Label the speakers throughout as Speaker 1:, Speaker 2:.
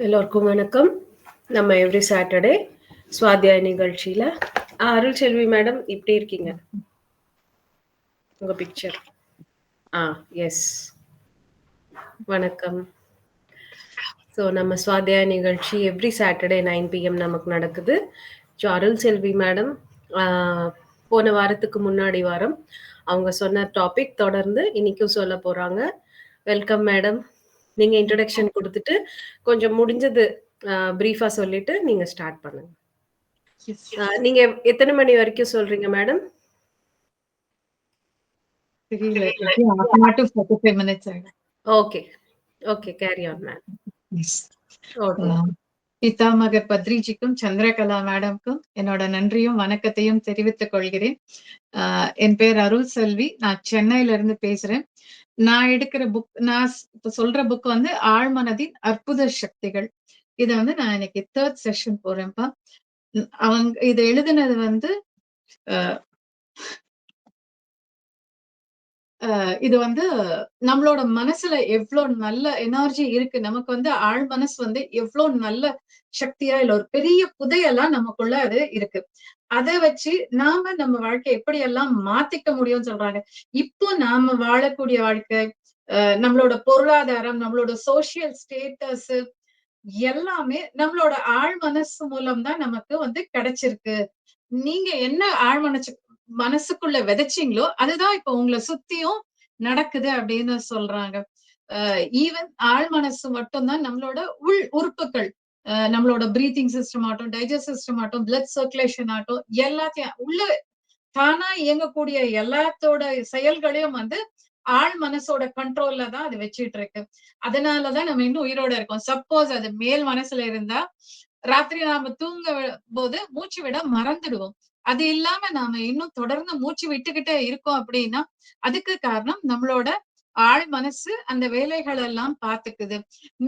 Speaker 1: எல்லோருக்கும் வணக்கம். நம்ம எவ்ரி சாட்டர்டே சுவாத்தியாய நிகழ்ச்சியில அருள் செல்வி மேடம் இப்படி இருக்கீங்க? உங்க பிக்சர். எஸ், வணக்கம். ஸோ நம்ம சுவாத்தியாய நிகழ்ச்சி எவ்ரி சாட்டர்டே 9 PM நமக்கு நடக்குது. ஸோ அருள் செல்வி மேடம் போன வாரத்துக்கு முன்னாடி வாரம் அவங்க சொன்ன டாபிக் தொடர்ந்து இன்னைக்கும் சொல்ல போறாங்க. Welcome madam. நீங்க இன்ட்ரோடக்ஷன் கொடுத்துட்டு கொஞ்சம் முடிஞ்சது பிரீஃபா சொல்லிட்டு நீங்க ஸ்டார்ட் பண்ணுங்க. நீங்க எத்தனை மணி வரைக்கும் சொல்றீங்க madam? Okay carry on ma'am.
Speaker 2: பிதாமகர் பத்ரிஜிக்கும் சந்திரகலா மேடம்க்கும் என்னோட நன்றியும் வணக்கத்தையும் தெரிவித்துக் கொள்கிறேன். என் பேர் அருள் செல்வி. நான் சென்னையில இருந்து பேசுறேன். நான் எடுக்கிற புக், நான் இப்ப சொல்ற புக் வந்து ஆழ்மனதின் அற்புத சக்திகள். இதை வந்து நான் இன்னைக்கு 3rd செஷன் போறேன்ப்பா. அவங்க இதை எழுதினது வந்து இது வந்து நம்மளோட மனசுல எவ்வளவு நல்ல எனர்ஜி இருக்கு, நமக்கு வந்து ஆழ் மனசு வந்து எவ்வளவு நல்ல சக்தியா இல்ல ஒரு பெரிய புதையெல்லாம் நமக்குள்ள அது இருக்கு. அதை வச்சு நாம நம்ம வாழ்க்கை எப்படி எல்லாம் மாத்திக்க முடியும்னு சொல்றாங்க. இப்போ நாம வாழக்கூடிய வாழ்க்கை, நம்மளோட பொருளாதாரம், நம்மளோட சோசியல் ஸ்டேட்டஸ் எல்லாமே நம்மளோட ஆழ் மனசு மூலம் தான் நமக்கு வந்து கிடைச்சிருக்கு. நீங்க என்ன ஆழ் மனசுக்குள்ள விதைச்சீங்களோ அதுதான் இப்ப உங்களை சுத்தியும் நடக்குது அப்படின்னு சொல்றாங்க. ஈவன் ஆழ் மனசு மட்டும்தான் நம்மளோட உள் உறுப்புகள், நம்மளோட பிரீத்திங் சிஸ்டம் ஆகட்டும், டைஜஸ்ட் சிஸ்டம் ஆகட்டும், பிளட் சர்க்குலேஷன் ஆகட்டும், எல்லாத்தையும் உள்ள தானா இயங்கக்கூடிய எல்லாத்தோட செயல்களையும் வந்து ஆழ் மனசோட கண்ட்ரோல்ல தான் அது வச்சுட்டு இருக்கு. அதனாலதான் நம்ம இன்னும் உயிரோட இருக்கோம். சப்போஸ் அது மேல் மனசுல இருந்தா ராத்திரி நாம தூங்க போது மூச்சு விட மறந்துடுவோம். அது இல்லாம நாம இன்னும் தொடர்ந்து மூச்சு விட்டுக்கிட்டே இருக்கோம் அப்படின்னா அதுக்கு காரணம் நம்மளோட ஆழ் மனசு அந்த வேலைகள் எல்லாம் பாத்துக்குது.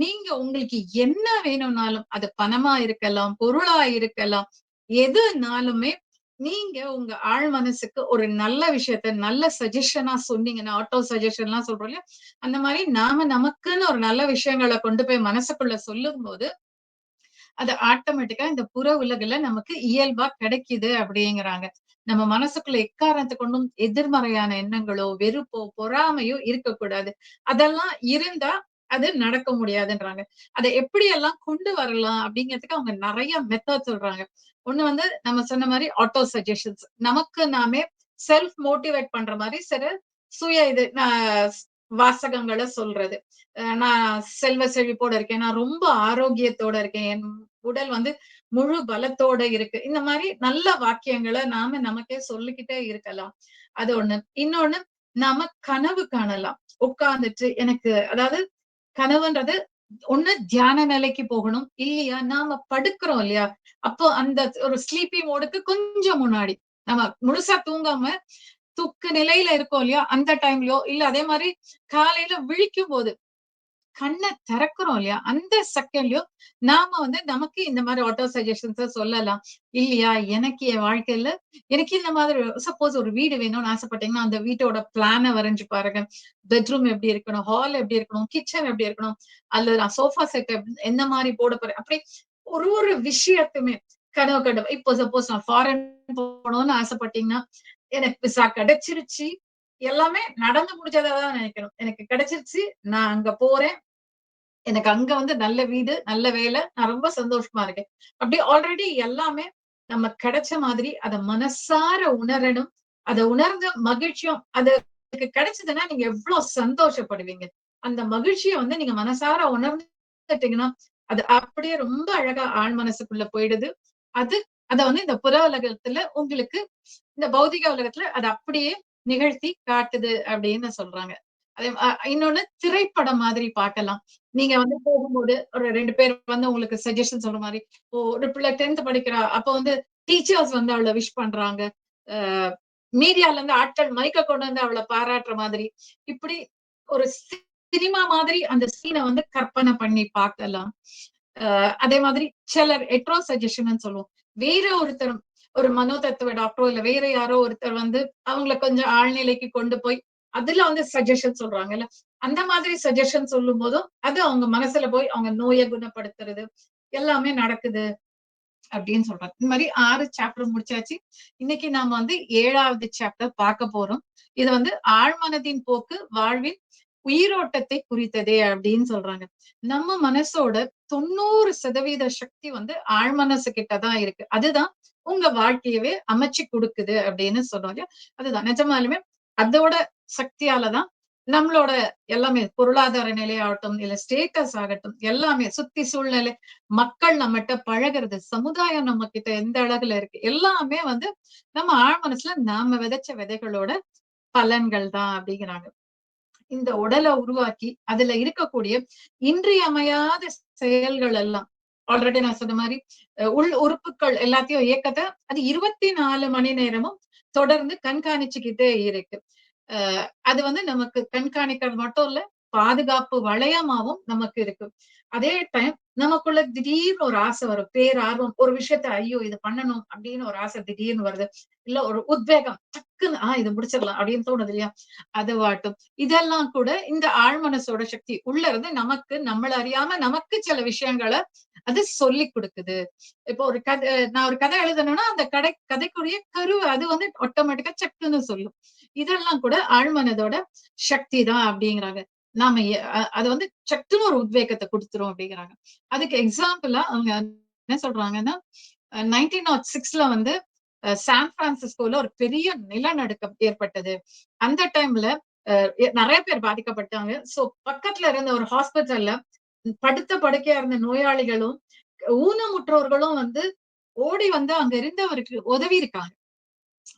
Speaker 2: நீங்க உங்களுக்கு என்ன வேணும்னாலும், அது பணமா இருக்கலாம், பொருளா இருக்கலாம், எதுனாலுமே நீங்க உங்க ஆழ் மனசுக்கு ஒரு நல்ல விஷயத்த நல்ல சஜஷனா சொன்னீங்கன்னா, ஆட்டோ சஜஷன் எல்லாம் சொல்றோம் இல்லையா, அந்த மாதிரி நாம நமக்குன்னு ஒரு நல்ல விஷயங்களை கொண்டு போய் மனசுக்குள்ள சொல்லும் போது அது ஆட்டோமேட்டிக்கா இந்த புற உலகுல நமக்கு இயல்பா கிடைக்குது அப்படிங்கிறாங்க. நம்ம மனசுக்குள்ள எக்காரணத்தை கொண்டும் எதிர்மறையான எண்ணங்களோ, வெறுப்போ, பொறாமையோ இருக்கக்கூடாது. அதெல்லாம் இருந்தா அது நடக்க முடியாதுன்றாங்க. அதை எப்படி எல்லாம் கொண்டு வரலாம் அப்படிங்கிறதுக்கு அவங்க நிறைய மெத்தட் சொல்றாங்க. ஒண்ணு வந்து நம்ம சொன்ன மாதிரி ஆட்டோ சஜஷன்ஸ், நமக்கு நாமே செல்ஃப் மோட்டிவேட் பண்ற மாதிரி சில சுய இது வாசகங்களை சொல்றது. நான் செல்வ செழிப்போட இருக்கேன், நான் ரொம்ப ஆரோக்கியத்தோட இருக்கேன், என் உடல் வந்து முழு பலத்தோட இருக்கு, இந்த மாதிரி நல்ல வாக்கியங்களை நாம நமக்கே சொல்லிக்கிட்டே இருக்கலாம். அது ஒண்ணு. இன்னொன்னு, நாம கனவு காணலாம் உட்கார்ந்துட்டு. எனக்கு அதாவது கனவுன்றது ஒண்ணு தியான நிலைக்கு போகணும், இல்லையா நாம படுக்கிறோம் இல்லையா, அப்போ அந்த ஒரு ஸ்லீப்பி மோடுக்கு கொஞ்சம் முன்னாடி நம்ம முழுசா தூங்காம தூக்க நிலையில இருக்கோம் இல்லையா, அந்த டைம்லயோ இல்ல அதே மாதிரி காலையில விழிக்கும் போது கண்ணை திறக்கிறோம் இல்லையா, அந்த செகண்ட்லயோ நாம வந்து நமக்கு இந்த மாதிரி ஆட்டோ சஜஷன்ஸ சொல்லலாம். இல்லையா, எனக்கு என் வாழ்க்கையில எனக்கு இந்த மாதிரி சப்போஸ் ஒரு வீடு வேணும்னு ஆசைப்பட்டீங்கன்னா அந்த வீட்டோட பிளானை வரைஞ்சு பாருங்க. பெட்ரூம் எப்படி இருக்கணும், ஹால் எப்படி இருக்கணும், கிச்சன் எப்படி இருக்கணும், அல்லது நான் சோஃபா செட் எந்த மாதிரி போட போறேன், அப்படி ஒரு ஒரு விஷயத்துமே கனவு கனவு. இப்போ சப்போஸ் நான் ஃபாரின் போகணும்னு ஆசைப்பட்டீங்கன்னா, எனக்கு விசா கிடைச்சிருச்சு, எல்லாமே நடந்து முடிஞ்சதான் நினைக்கணும். எனக்கு கிடைச்சிருச்சு, நான் அங்க போறேன், எனக்கு அங்க வந்து நல்ல வீடு, நல்ல வேலை, நான் ரொம்ப சந்தோஷமா இருக்கேன். அப்படி ஆல்ரெடி எல்லாமே நம்ம கிடைச்ச மாதிரி அதை மனசார உணரணும். அதை உணர்ந்த மகிழ்ச்சியும் அதுக்கு கிடைச்சதுன்னா நீங்க எவ்வளவு சந்தோஷப்படுவீங்க. அந்த மகிழ்ச்சியை வந்து நீங்க மனசார உணர்ந்துட்டீங்கன்னா அது அப்படியே ரொம்ப அழகா ஆழ் மனசுக்குள்ள போயிடுது. அது அத வந்து இந்த புற உலகத்துல உங்களுக்கு இந்த பௌதிக உலகத்துல அது அப்படியே நிகழ்த்தி காட்டுது அப்படின்னு சொல்றாங்க. அதே இன்னொன்னு, திரைப்படம் மாதிரி பார்க்கலாம். நீங்க வந்து போகும்போது ஒரு 2 பேர் வந்து உங்களுக்கு சஜஷன் சொல்ற மாதிரி, ஒரு பிள்ளை 10th படிக்கிறா, அப்ப வந்து டீச்சர்ஸ் வந்து அவளை விஷ் பண்றாங்க, மீடியால இருந்து ஆட்கள் மைக்க கொண்டு வந்து அவளை பாராட்டுற மாதிரி, இப்படி ஒரு சினிமா மாதிரி அந்த சீனை வந்து கற்பனை பண்ணி பார்க்கலாம். அதே மாதிரி சிலர் எட்ரோ சஜஷன் சொல்லுவோம். வேற ஒருத்தர், ஒரு மனோதத்துவ டாக்டரோ இல்ல வேற யாரோ ஒருத்தர் வந்து அவங்களை கொஞ்சம் ஆழ்நிலைக்கு கொண்டு போய் அதுல வந்து சஜஷன் சொல்றாங்கல்ல, அந்த மாதிரி சஜஷன் சொல்லும் போதும் அது அவங்க மனசுல போய் அவங்க நோயை குணப்படுத்துறது எல்லாமே நடக்குது அப்படின்னு சொல்றாங்க. இந்த மாதிரி 6 சாப்டர் முடிச்சாச்சு. இன்னைக்கு நாம வந்து 7வது சாப்டர் பார்க்க போறோம். இது வந்து ஆழ்மனதின் போக்கு வாழ்வின் உயிரோட்டத்தை குறித்ததே அப்படின்னு சொல்றாங்க. நம்ம மனசோட 90% சக்தி வந்து ஆழ்மனசு கிட்டதான் இருக்கு. அதுதான் உங்க வாழ்க்கையவே அமைச்சு கொடுக்குது அப்படின்னு சொல்றாங்க. அதுதான் நிஜமாலுமே அதோட சக்தியாலதான் நம்மளோட எல்லாமே பொருளாதார நிலையாகட்டும், இல்ல ஸ்டேட்டஸ் ஆகட்டும், எல்லாமே சுத்தி சூழ்நிலை, மக்கள் நம்மகிட்ட பழகுறது, சமுதாயம் நம்ம கிட்ட எந்த அழகுல இருக்கு, எல்லாமே வந்து நம்ம ஆழ்மனசுல நாம விதைச்ச விதைகளோட பலன்கள் தான் அப்படிங்கிறாங்க. இந்த உடலை உருவாக்கி அதுல இருக்கக்கூடிய இன்றியமையாத செயல்கள் எல்லாம் ஆல்ரெடி நான் சொன்ன மாதிரி உள் உறுப்புகள் எல்லாத்தையும் இயக்கத்தை அது 24 மணி நேரமும் தொடர்ந்து கண்காணிச்சுக்கிட்டே இருக்கு. அது வந்து நமக்கு கண்காணிக்கிறது மட்டும் இல்ல, பாதுகாப்பு வளையமாவும் நமக்கு இருக்கு. அதே டைம் நமக்குள்ள திடீர்னு ஒரு ஆசை வரும், பேரார்வம், ஒரு விஷயத்த ஐயோ இது பண்ணணும் அப்படின்னு ஒரு ஆசை திடீர்னு வருது, இல்ல ஒரு உத்வேகம் டக்குன்னு இது முடிச்சிடலாம் அப்படின்னு தோணுது இல்லையா, அது வாட்டும். இதெல்லாம் கூட இந்த ஆழ்மனசோட சக்தி உள்ள இருந்து நமக்கு நம்மள அறியாம நமக்கு சில விஷயங்களை அது சொல்லி கொடுக்குது. இப்போ ஒரு கதை, நான் ஒரு கதை எழுதணும்னா அந்த கதைக்குரிய கருவை அது வந்து ஆட்டோமேட்டிக்கா சக்குன்னு சொல்லும். இதெல்லாம் கூட ஆழ்மனதோட சக்தி தான் அப்படிங்கிறாங்க. நாம அது வந்து சட்டுன்னு ஒரு உத்வேகத்தை கொடுத்துரும் அப்படிங்கிறாங்க. அதுக்கு எக்ஸாம்பிளா அவங்க என்ன சொல்றாங்கன்னா, 1906ல வந்து சான் பிரான்சிஸ்கோல ஒரு பெரிய நிலநடுக்கம் ஏற்பட்டது. அந்த டைம்ல நிறைய பேர் பாதிக்கப்பட்டாங்க. சோ பக்கத்துல இருந்த ஒரு ஹாஸ்பிட்டல்ல படுத்த படுக்கையா இருந்த நோயாளிகளும் ஊனமுற்றோர்களும் வந்து ஓடி வந்து அங்க இருந்தவருக்கு உதவி இருக்காங்க.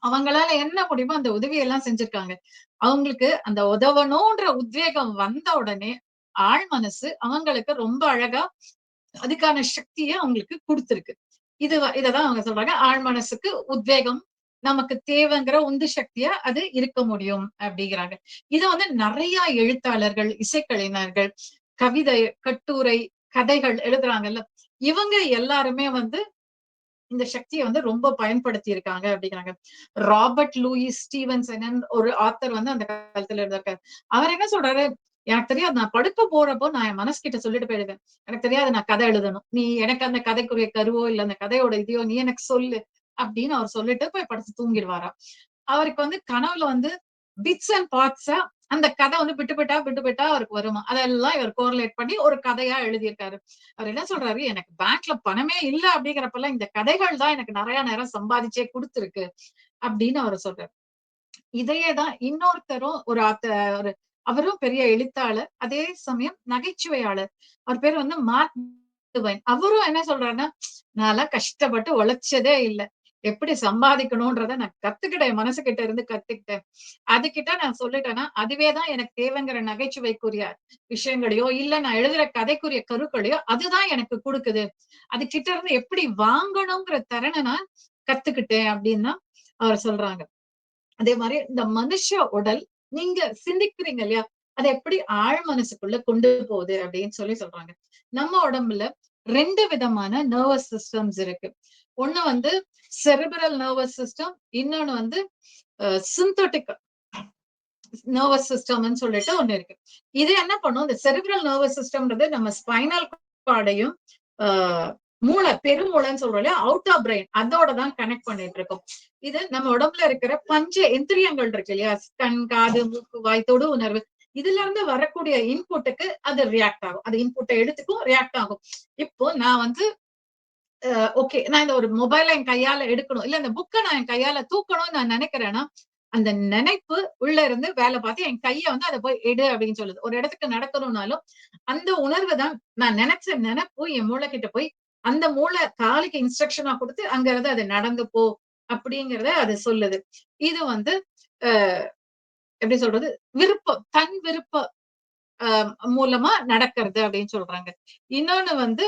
Speaker 2: அவங்களால என்ன முடியுமோ அந்த உதவி எல்லாம் செஞ்சிருக்காங்க. அவங்களுக்கு அந்த உதவணும்ன்ற உத்வேகம் வந்த உடனே ஆழ் மனசு அவங்களுக்கு ரொம்ப அழகா அதுக்கான சக்திய அவங்களுக்கு கொடுத்திருக்கு. இததான் அவங்க சொல்றாங்க. ஆழ் மனசுக்கு உத்வேகம் நமக்கு தேவைங்கிற உந்து சக்தியா அது இருக்க முடியும் அப்படிங்கிறாங்க. இத வந்து நிறைய எழுத்தாளர்கள், இசைக்கலைஞர்கள், கவிதை, கட்டுரை, கதைகள் எழுதுறாங்கல்ல, இவங்க எல்லாருமே வந்து இந்த சக்தியை வந்து ரொம்ப பயன்படுத்தி இருக்காங்க அப்படிங்கிறாங்க. ராபர்ட் லூயிஸ் ஸ்டீவன்சன் ஒரு ஆத்தர் வந்து அந்த காலத்துல இருந்திருக்காரு. அவர் என்ன சொல்றாரு, எனக்கு தெரியாது, நான் படுக்க போறப்போ நான் என் மனசு கிட்ட சொல்லிட்டு போயிடுவேன், எனக்கு தெரியாது நான் கதை எழுதணும், நீ எனக்கு அந்த கதைக்குரிய கருவோ இல்ல அந்த கதையோட இதையோ நீ எனக்கு சொல்லு அப்படின்னு அவர் சொல்லிட்டு போய் படுத்து தூங்கிடுவாராம். அவருக்கு வந்து கனவுல வந்து பிட்ஸ் அண்ட் பார்ட்ஸா அந்த கதை வந்து விட்டு விட்டா அவருக்கு வருமா, அதெல்லாம் இவர் கோரிலேட் பண்ணி ஒரு கதையா எழுதியிருக்காரு. அவர் என்ன சொல்றாரு, எனக்கு பேங்க்ல பணமே இல்ல அப்படிங்கிறப்பெல்லாம் இந்த கதைகள் தான் எனக்கு நிறைய நேரம் சம்பாதிச்சே கொடுத்துருக்கு அப்படின்னு அவர் சொல்றாரு. இதையேதான் இன்னொருத்தரும் ஒரு அவரும் பெரிய எழுத்தாளர், அதே சமயம் நகைச்சுவையாளர். அவர் பேர் வந்து மார்க் ட்வைன். அவரும் என்ன சொல்றாருன்னா, நான்லாம் கஷ்டப்பட்டு உழைச்சதே இல்ல, எப்படி சம்பாதிக்கணும்ன்றத நான் கத்துக்கிட்டேன், என் மனசு கிட்ட இருந்து கத்துக்கிட்டேன். அதுகிட்ட நான் சொல்லிட்டேன்னா அதுவேதான் எனக்கு தேவைங்கிற நகைச்சுவைக்குரிய விஷயங்களையோ இல்ல நான் எழுதுற கதைக்குரிய கருக்களையோ அதுதான் எனக்கு கொடுக்குது. அது கிட்ட இருந்து எப்படி வாங்கணுங்கிற திறனை நான் கத்துக்கிட்டேன் அப்படின்னு தான் அவர் சொல்றாங்க. அதே மாதிரி இந்த மனுஷ உடல் நீங்க சிந்திக்கிறீங்க இல்லையா, அதை எப்படி ஆழ் மனசுக்குள்ள கொண்டு போகுது அப்படின்னு சொல்றாங்க. நம்ம உடம்புல 2 விதமான நர்வஸ் சிஸ்டம்ஸ் இருக்கு. ஒண்ணு வந்து செரிபிரல் நர்வஸ் சிஸ்டம், இன்னொன்னு வந்து சிந்தட்டிக் நர்வஸ் சிஸ்டம்னு சொல்லிட்டு ஒண்ணு இருக்கு. இது என்ன பண்ணும், இந்த செரிபிரல் நர்வஸ் சிஸ்டம்ன்றது நம்ம ஸ்பைனல் கார்டையும் மூளை, பெருமூளைன்னு சொல்றோம் இல்லையா, அவுட்டர் பிரெயின், அதோட தான் கனெக்ட் பண்ணிட்டு இருக்கும். இது நம்ம உடம்புல இருக்கிற பஞ்ச இந்திரியங்கள் இருக்கு இல்லையா, கண், காது, மூக்கு, வாய், தொடு உணர்வு, இதுல இருந்து வரக்கூடிய இன்புட்டுக்கு அது ரியாக்ட் ஆகும். அது இன்புட்டை எடுத்துக்கும், ரியாக்ட் ஆகும். இப்போ நான் வந்து ஓகே, நான் இந்த ஒரு மொபைல என் கையால எடுக்கணும், இல்ல இந்த புக்கை நான் என் கையால தூக்கணும்னு நான் நினைக்கிறேன்னா, அந்த நினைப்பு உள்ள இருந்து வேலை பார்த்து என் கையை வந்து அதை போய் எடு அப்படின்னு சொல்லுது. ஒரு இடத்துக்கு நடக்கணும்னாலும் அந்த உணர்வு தான், நான் நினைச்ச நினைப்பு என் மூளை கிட்ட போய் அந்த மூளை காலுக்கு இன்ஸ்ட்ரக்ஷனா கொடுத்து அங்க இருந்து அது நடந்து போ அப்படிங்கிறத அது சொல்லுது. இது வந்து எப்படி சொல்றது, விருப்பம், தன் விருப்ப மூலமா நடக்கிறது அப்படின்னு சொல்றாங்க. இன்னொன்னு வந்து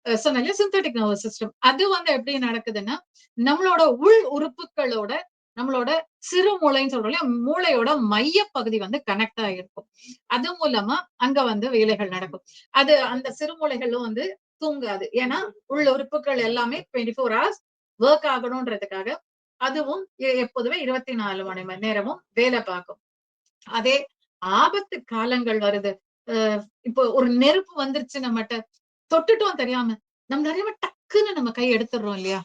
Speaker 2: சொன்னேன் சிந்தட்டிக் நர்வஸ் சிஸ்டம், அது வந்து எப்படி நடக்குதுன்னா, நம்மளோட உள் உறுப்புகளோட நம்மளோட சிறு மூளைன்னு சொல்றோம் இல்லையா, மூளையோட மைய பகுதி வந்து கனெக்ட் ஆகிருக்கும். அது மூலமா அங்க வந்து வேலைகள் நடக்கும். அது அந்த சிறு மூளைகளும் வந்து தூங்காது. ஏன்னா உள்ள உறுப்புகள் எல்லாமே 24 ஹவர்ஸ் ஒர்க் ஆகணும்ன்றதுக்காக அதுவும் எப்போதுமே 24 மணி நேரமும் வேலை பார்க்கும். அதே ஆபத்து காலங்கள் வருது. இப்போ ஒரு நெருப்பு வந்துருச்சு நம்மகிட்ட, தொட்டுட்டோம் தெரியாம. நம்ம நிறைய டக்குன்னு நம்ம கை எடுத்துடுறோம் இல்லையா?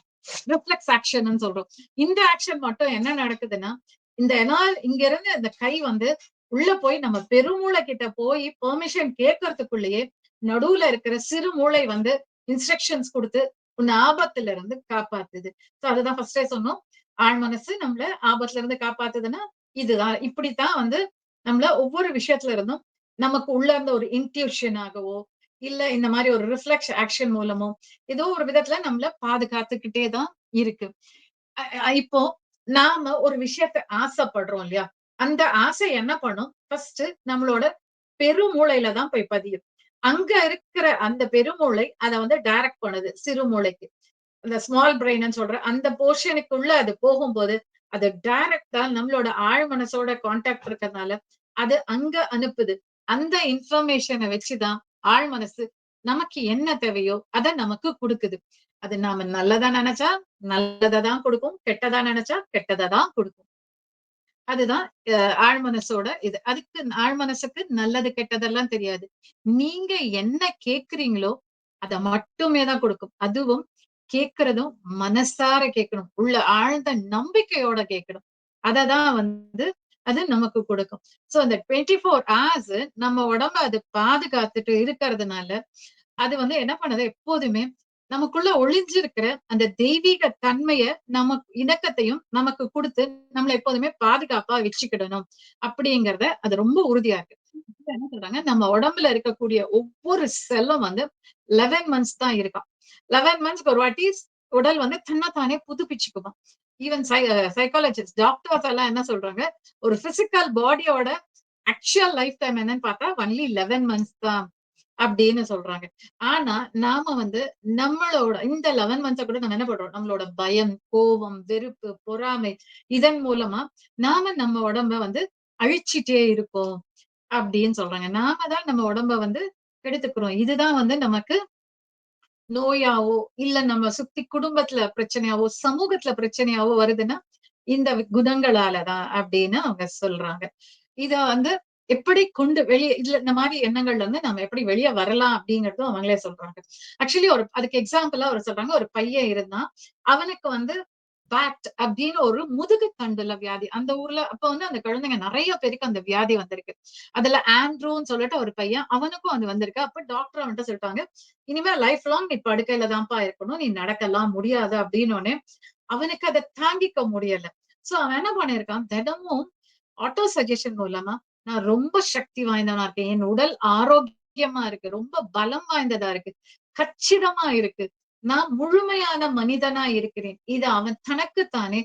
Speaker 2: ரிஃப்ளெக்ஸ் ஆக்ஷன்னு சொல்றோம். இந்த ஆக்ஷன் மட்டும் என்ன நடக்குதுன்னா, இங்க இருந்து இந்த கை வந்து உள்ள போய் நம்ம பெருமூளை கிட்ட போய் பெர்மிஷன் கேட்கறதுக்குள்ளேயே நடுவுல இருக்கிற சிறு மூளை வந்து இன்ஸ்ட்ரக்ஷன்ஸ் கொடுத்து உன்னை ஆபத்துல இருந்து காப்பாத்துது. சோ அதுதான் ஃபர்ஸ்டே சொன்னோம். ஆழ் மனசு நம்மள ஆபத்துல இருந்து காப்பாத்துதுன்னா இதுதான். இப்படித்தான் வந்து நம்மள ஒவ்வொரு விஷயத்துல இருந்தும் நமக்கு உள்ள இருந்த ஒரு இன்ட்யூஷன் ஆகவோ, இல்ல இந்த மாதிரி ஒரு ரிஃப்ளெக்ஸ் ஆக்ஷன் மூலமோ ஏதோ ஒரு விதத்துல நம்மள பாதுகாத்துக்கிட்டே தான் இருக்கு. இப்போ நாம ஒரு விஷயத்த ஆசைப்படுறோம் இல்லையா? அந்த ஆசை என்ன பண்ணும்? ஃபர்ஸ்ட் நம்மளோட பெருமூளையில தான் போய் பதியும். அங்க இருக்கிற அந்த பெருமூளை அத வந்து டைரக்ட் பண்ணுது சிறு மூளைக்கு. அந்த ஸ்மால் பிரெயின்னு சொல்ற அந்த போர்ஷனுக்குள்ள அது போகும்போது, அது டைரக்ட்டா நம்மளோட ஆழ் மனசோட கான்டாக்ட் இருக்கறனால, அது அங்க அனுப்புது. அந்த இன்ஃபர்மேஷன வச்சுதான் ஆழ் மனசு நமக்கு என்ன தேவையோ அத நமக்கு குடுக்குது. அது நாம நல்லதா நெனச்சா நல்லத தான் குடுக்கும். கெட்டதா நெனச்சா கெட்டத தான் குடுக்கும். அதுதான் ஆழ் மனசோட இது. அதுக்கு ஆழ் மனசுக்கு நல்லது கெட்டதெல்லாம் தெரியாது. நீங்க என்ன கேட்கிறீங்களோ, அத மட்டுமே தான் குடுக்கும். அதுவும் கேட்கிறதும் மனசார கேட்கணும். உள்ள ஆழ்ந்த நம்பிக்கையோட கேட்கணும். அததான் வந்து அது நமக்கு கொடுக்கும். சோ அந்த 24 ஹார்ஸ் நம்ம உடம்ப அது பாதுகாத்துட்டு இருக்கிறதுனால, அது வந்து என்ன பண்ணுது எப்போதுமே நமக்குள்ள ஒளிஞ்சிருக்கிற அந்த தெய்வீக தன்மைய இணக்கத்தையும் நமக்கு குடுத்து நம்மள எப்போதுமே பாதுகாப்பா வச்சுக்கிடணும் அப்படிங்கிறத அது ரொம்ப உறுதியா இருக்கு. என்ன சொல்றாங்க, நம்ம உடம்புல இருக்கக்கூடிய ஒவ்வொரு செல்லும் வந்து 11 மந்த்ஸ் தான் இருக்காம். 11 மந்த்ஸ்க்கு ஒரு வாட்டி உடல் வந்து தன்னைத்தானே புதுப்பிச்சுக்குமா. ஈவன் சைக்காலஜிஸ்ட் டாக்டர்ஸ் எல்லாம் என்ன சொல்றாங்க, ஒரு பிசிக்கல் பாடியோட ஆக்சுவல் லைஃப் டைம் என்னன்னு பார்த்தா ஒன்லி 11 மந்த்ஸ் தான் அப்படின்னு சொல்றாங்க. ஆனா நாம வந்து நம்மளோட இந்த 11 மந்த்ஸ கூட நம்ம என்ன பண்றோம்? நம்மளோட பயம், கோபம், வெறுப்பு, பொறாமை இதன் மூலமா நாம நம்ம உடம்ப வந்து அழிச்சிட்டே இருக்கோம் அப்படின்னு சொல்றாங்க. நாம தான் நம்ம உடம்ப வந்து கெடுத்துக்கிறோம். இதுதான் வந்து நமக்கு நோயாவோ, இல்ல நம்ம சுத்தி குடும்பத்துல பிரச்சனையாவோ, சமூகத்துல பிரச்சனையாவோ வருதுன்னா, இந்த குணங்களால தான் அப்படின்னு அவங்க சொல்றாங்க. இத வந்து எப்படி கொண்டு இதுல இந்த மாரி எண்ணங்கள்ல இருந்து நம்ம எப்படி வெளிய வரலாம் அப்படிங்கிறதும் அவங்களே சொல்றாங்க. ஆக்சுவலி அதுக்கு எக்ஸாம்பிளா அவர் சொல்றாங்க, ஒரு பையன் இருந்தான். அவனுக்கு வந்து பேட் அப்படின்னு ஒரு முதுகு தண்டுல வியாதி. அந்த ஊர்ல அப்ப வந்து அந்த குழந்தைங்க நெறைய பேருக்கு அந்த வியாதி வந்திருக்கு. அதுல ஆண்ட்ரூன்னு சொல்லிட்டு ஒரு பையன், அவனுக்கும் அது வந்திருக்கு. அப்ப டாக்டர் அவன்ட்ட சொல்லிட்டாங்க, இனிமே லைஃப் லாங் நீ படுக்கையில தான்ப்பா இருக்கணும். நீ நடக்கலாம் முடியாது அப்படின்னோனே, அவனுக்கு அத தாங்கிக்க முடியல. சோ அவன் என்ன பண்ணியிருக்கான், தினமும் ஆட்டோ சஜஷன் மூலமா நான் ரொம்ப சக்தி வாய்ந்தவனா இருக்கேன். என் உடல் ஆரோக்கியமா இருக்கு. ரொம்ப பலம் வாய்ந்ததா இருக்கு. கச்சிதமா இருக்கு. நான் முழுமையான மனிதனா இருக்கிறேன். இத அவன் தனக்கு தானே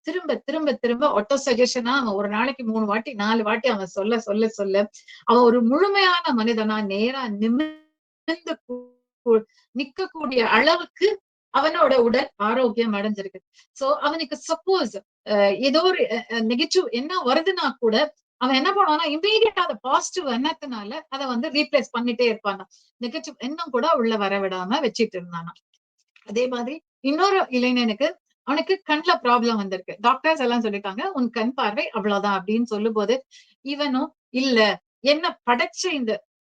Speaker 2: திரும்ப திரும்ப திரும்ப ஆட்டோ சஜஷனா அவன் ஒரு நாளைக்கு 3 வாட்டி 4 வாட்டி அவன் சொல்ல சொல்ல சொல்ல அவன் ஒரு முழுமையான மனிதனா நேரா நிமிர்ந்து நிக்கக்கூடிய அளவுக்கு அவனோட உடல் ஆரோக்கியம் அடைஞ்சிருக்கு. சோ அவனுக்கு சப்போஸ் ஏதோ ஒரு நெகட்டிவ் என்ன வருதுன்னா கூட அவன் என்ன பண்ணுவானா இம்மீடியட்டா அந்த பாசிட்டிவ் எண்ணத்தினால அதை வந்து ரீப்ளேஸ் பண்ணிட்டே இருப்பானா. நெகட்டிவ் எண்ணம் கூட உள்ள வர விடாம வச்சிட்டு இருந்தானா. அதே மாதிரி இன்னொரு இளைஞனுக்கு அவனுக்கு கண்ல ப்ராப்ளம் வந்திருக்கு. டாக்டர்ஸ் எல்லாம் சொல்லிட்டாங்க, உன் கண் பார்வை அவ்வளவுதான் அப்படின்னு சொல்லும்போது, இவனும் இல்ல என்ன படைச்ச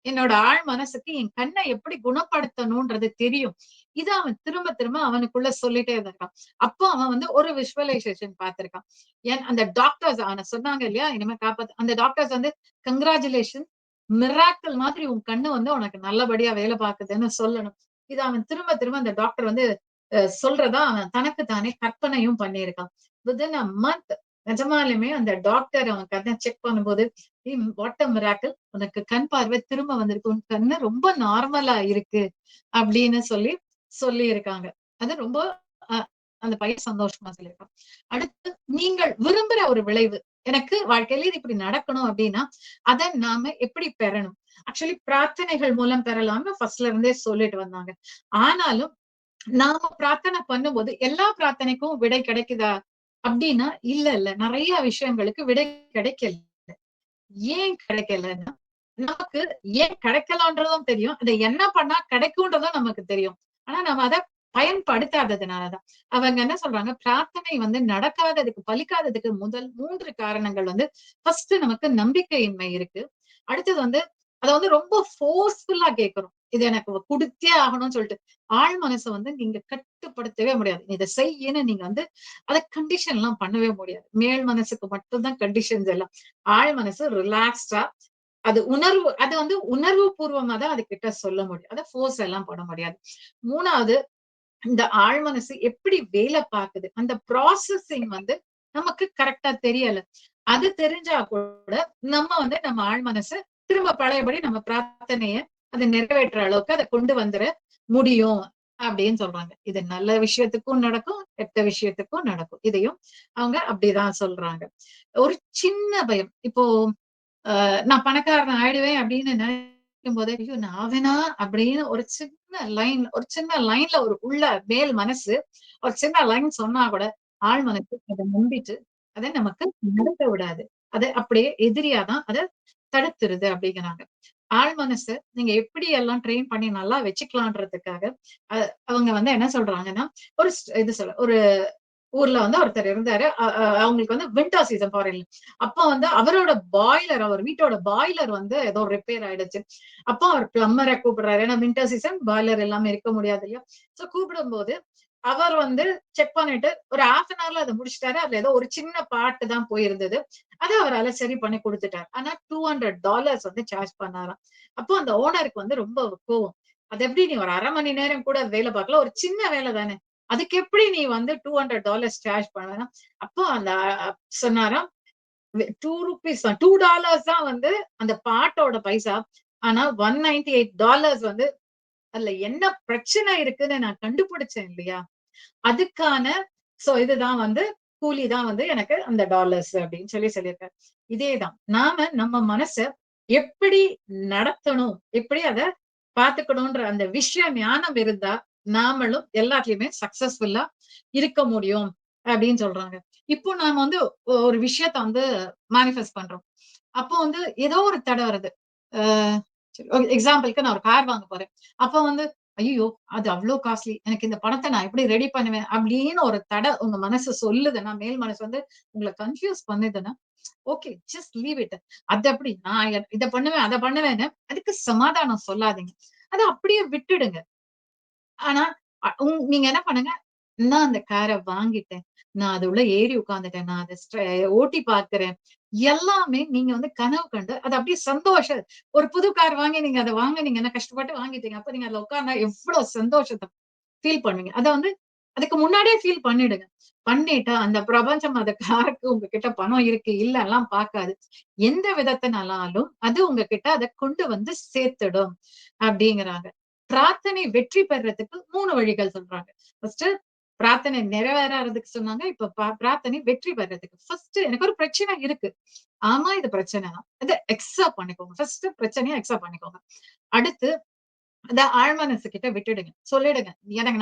Speaker 2: என்னோட ஆழ் மனசுக்கு என் கண்ணை எப்படி குணப்படுத்தணும்ன்றது தெரியும். இத அவன் திரும்ப திரும்ப அவனுக்குள்ள சொல்லிட்டே இருந்திருக்கான். அப்போ அவன் வந்து ஒரு விஷுவலைசேஷன் பார்த்திருக்கான். அந்த டாக்டர்ஸ் அவனை சொன்னாங்க இல்லையா, இனிமே காப்பாத்து அந்த டாக்டர்ஸ் வந்து கங்க்ராச்சுலேஷன், மிராக்கிள் மாதிரி உன் கண்ணு வந்து உனக்கு நல்லபடியா வேலை பார்க்குதுன்னு சொல்லணும். இத அவன் திரும்ப திரும்ப அந்த டாக்டர் வந்து சொல்றதா அவன் தனக்கு தானே கற்பனையும் பண்ணியிருக்கான். வித்தின் அ மந்த் நிஜமாலுமே அந்த டாக்டர் அவன் கண்ணை செக் பண்ணும்போது, வாட் அ மிராக்கிள், உனக்கு கண் பார்வை திரும்ப வந்திருக்கு, உன் கண்ணு ரொம்ப நார்மலா இருக்கு அப்படின்னு சொல்லி இருக்காங்க. அது ரொம்ப அஹ், அந்த பையன் சந்தோஷமா சொல்லியிருக்கான். அடுத்து நீங்கள் விரும்புற ஒரு விளைவு எனக்கு வாழ்க்கையில இது இப்படி நடக்கணும் அப்படின்னா அதை நாம எப்படி பெறணும். ஆக்சுவலி பிரார்த்தனைகள் மூலம் பெறலாம்னு ஃபர்ஸ்ட்ல இருந்தே சொல்லிட்டு வந்தாங்க. ஆனாலும் நாம பிரார்த்தனை பண்ணும்போது எல்லா பிரார்த்தனைக்கும் விடை கிடைக்குதா அப்படின்னா இல்ல நிறைய விஷயங்களுக்கு விடை கிடைக்கல. ஏன் கிடைக்கலன்னா நமக்கு ஏன் கிடைக்கலன்றதும் தெரியும், அதை என்ன பண்ணா கிடைக்கும்ன்றதும் நமக்கு தெரியும். ஆனா நம்ம அதை பயன்படுத்தாததுனாலதான். அவங்க என்ன சொல்றாங்க, பிரார்த்தனை வந்து நடக்காததுக்கு, பலிக்காததுக்கு முதல் 3 காரணங்கள் வந்து, ஃபர்ஸ்ட் நமக்கு நம்பிக்கையின்மை இருக்கு. அடுத்தது வந்து அத வந்து ரொம்ப ஃபோர்ஸ்ஃபுல்லா கேட்கிறோம். இது எனக்கு குடுத்தே ஆகணும்னு சொல்லிட்டு. ஆழ் மனச வந்து நீங்க கட்டுப்படுத்தவே முடியாது. இத செய்யின்னு நீங்க வந்து அத கண்டிஷன்லாம் பண்ணவே முடியாது. மேல் மனசுக்கு மட்டும் தான் கண்டிஷன்ஸ் எல்லாம். ஆழ் மனசு ரிலாக்ஸ்டா அது வந்து உணர்வு பூர்வமா தான் அது கிட்ட சொல்ல முடியும். அத ஃபோர்ஸ் எல்லாம் பண்ண முடியாது. 3வது இந்த ஆழ் மனசு எப்படி வேலை பாக்குது? அந்த ப்ராசஸிங் வந்து நமக்கு கரெக்ட்டா தெரியல. அது தெரிஞ்சா கூட நம்ம ஆழ் மனசு திரும்ப பழையபடி நம்ம பிரார்த்தனைய அத நிறைவேற்ற அளவுக்கு அத கொண்டு வந்துர முடியும் அப்படின்னு சொல்றாங்க. இது நல்ல விஷயத்துக்கும் நடக்கும், கெட்ட விஷயத்துக்கும் நடக்கும். இதையும் அவங்க அப்படிதான் சொல்றாங்க. ஒரு சின்ன பயம். இப்போ நான் பணக்காரன் ஆயிடுவேன் அப்படின்னு நினைக்கும் போதே, ஐயோ! நான் ஆவேனா? அப்படின்னு ஒரு சின்ன லைன்ல ஒரு உள்ள மேல் மனசு ஒரு சின்ன லைன் சொன்னா கூட, ஆழ் மனசு அத நம்பிட்டு, அத நமக்கு நடக்க விடாது. அது அப்படியே எதிரியா தான் அத தடுத்துருது அப்படிங்கிறாங்க. ஆழ் மனச நீங்க எப்படி எல்லாம் ட்ரெயின் பண்ணி நல்லா வச்சுக்கலான்றதுக்காக, அ அவங்க வந்து என்ன சொல்றாங்கன்னா, ஒரு ஸ் இது சொல்ல ஒரு ஊர்ல வந்து ஒருத்தர் இருந்தாரு. அ அ அவங்களுக்கு வந்து வின்டர் சீசன் ஃபாரின்ல. அப்ப வந்து அவர் வீட்டோட பாய்லர் வந்து ஏதோ ரிப்பேர் ஆயிடுச்சு. அப்போ அவர் பிளம்பர கூப்பிடுறாரு. ஏன்னா வின்டர் சீசன் பாய்லர் எல்லாமே இருக்க முடியாது இல்லையா? சோ கூப்பிடும்போது, அவர் வந்து செக் பண்ணிட்டு ஒரு 1/2 அன் ஹவர்ல அத முடிச்சுட்டாரு. அதுல ஏதோ ஒரு சின்ன பார்ட் தான் போயிருந்தது. அத அவரால சரி பண்ணி குடுத்துட்டாரு. ஆனா $200 வந்து சார்ஜ் பண்ணாராம். அப்போ அந்த ஓனருக்கு வந்து ரொம்ப கோவம். அது எப்படி நீ ஒரு 1/2 மணி நேரம் கூட வேல பார்க்கல. ஒரு சின்ன வேல தானே. அதுக்கு எப்படி நீ வந்து $200 சார்ஜ் பண்ணலாம்? அப்போ அந்த சொன்னாராம், ₹2 தான் $2 தான் வந்து அந்த பாட்டோட பைசா. ஆனா $198 வந்து அதுல என்ன பிரச்சனை இருக்குன்னு நான் கண்டுபிடிச்சேன் இல்லையா? அதுக்கான இதுதான் வந்து கூலி தான் வந்து எனக்கு அந்த டாலர்ஸ் அப்படின்னு சொல்லியிருக்காரு. இதேதான். நம்ம மனச எப்படி நடத்தணும்? எப்படி அத பாத்துக்கணும்ன்ற அந்த விஷய ஞானம் இருந்தா, நாமளும் எல்லாத்துலயுமே சக்சஸ்ஃபுல்லா இருக்க முடியும் அப்படின்னு சொல்றாங்க. இப்போ நாம வந்து ஒரு விஷயத்த வந்து மேனிஃபெஸ்ட் பண்றோம். அப்போ வந்து ஏதோ ஒரு தடை வருது. அ எக்ஸாம்பிள்க்கு நான் ஒரு கார் வாங்க போறேன். அப்ப வந்து, "ஐய்யயோ! அது அவ்ளோ காஸ்ட்லி. எனக்கு இந்த பணத்த நான் எப்படி ரெடி பண்ணுவேன்?" அப்படின்னு ஒரு தடை உங்க மனசு சொல்லுதுன்னா, மேல் மனசு வந்து உங்கள கன்ஃப்யூஸ் பண்ணுதுன்னா, ஓகே. Just leave it. அது அப்படி நான் இத பண்ணுவேன், அத பண்ணுவேன்னு அதுக்கு சமாதானம் சொல்லாதீங்க. அத அப்படியே விட்டுடுங்க. ஆனா, நீங்க என்ன பண்ணுங்க, நான் அந்த கார வாங்கிட்டேன். நான் அது உள்ள ஏறி உட்கார்ந்துட்டேன். நான் அத ஓட்டி பார்க்கிறேன். எல்லாமே நீங்க வந்து கனவு கண்டு, அது அப்படியே ஒரு புது கார் வாங்கி நீங்க அத வாங்குனீங்கன்னா, கஷ்டப்பட்டு வாங்கிட்டீங்க. அப்ப நீங்க அதுல உட்கார்ந்தா எவ்ளோ சந்தோஷத்த ஃபீல் பண்ணுவீங்க. அத வந்து அதுக்கு முன்னாடியே ஃபீல் பண்ணிடுங்க. பண்ணிட்டா அந்த பிரபஞ்சம் அத காருக்கு உங்ககிட்ட பணம் இருக்கு, இல்லலாம் பாக்காது. எந்த விதத்தினாலும் அது உங்ககிட்ட அத கொண்டு வந்து சேர்த்துடும் அப்டிங்கிறாங்க. பிரார்த்தனை வெற்றி பெறதுக்கு 3 வழிகள் சொல்றாங்க. ஃபர்ஸ்ட்டு பிரார்த்தனை நிறைவேறாததுக்கு சொன்னாங்க. இப்ப பிரார்த்தனை வெற்றி பெறதுக்கு. ஃபர்ஸ்ட்டு எனக்கு ஒரு பிரச்சனை இருக்கு. ஆமா இது பிரச்சனை தான். அத அக்செப்ட் பண்ணிக்கோங்க. ஃபர்ஸ்ட்டு பிரச்சனைய அக்செப்ட் பண்ணிக்கோங்க. அடுத்து அத ஆழ்மனசு கிட்ட விட்டுடுங்க. சொல்லிடுங்க. எனக்கு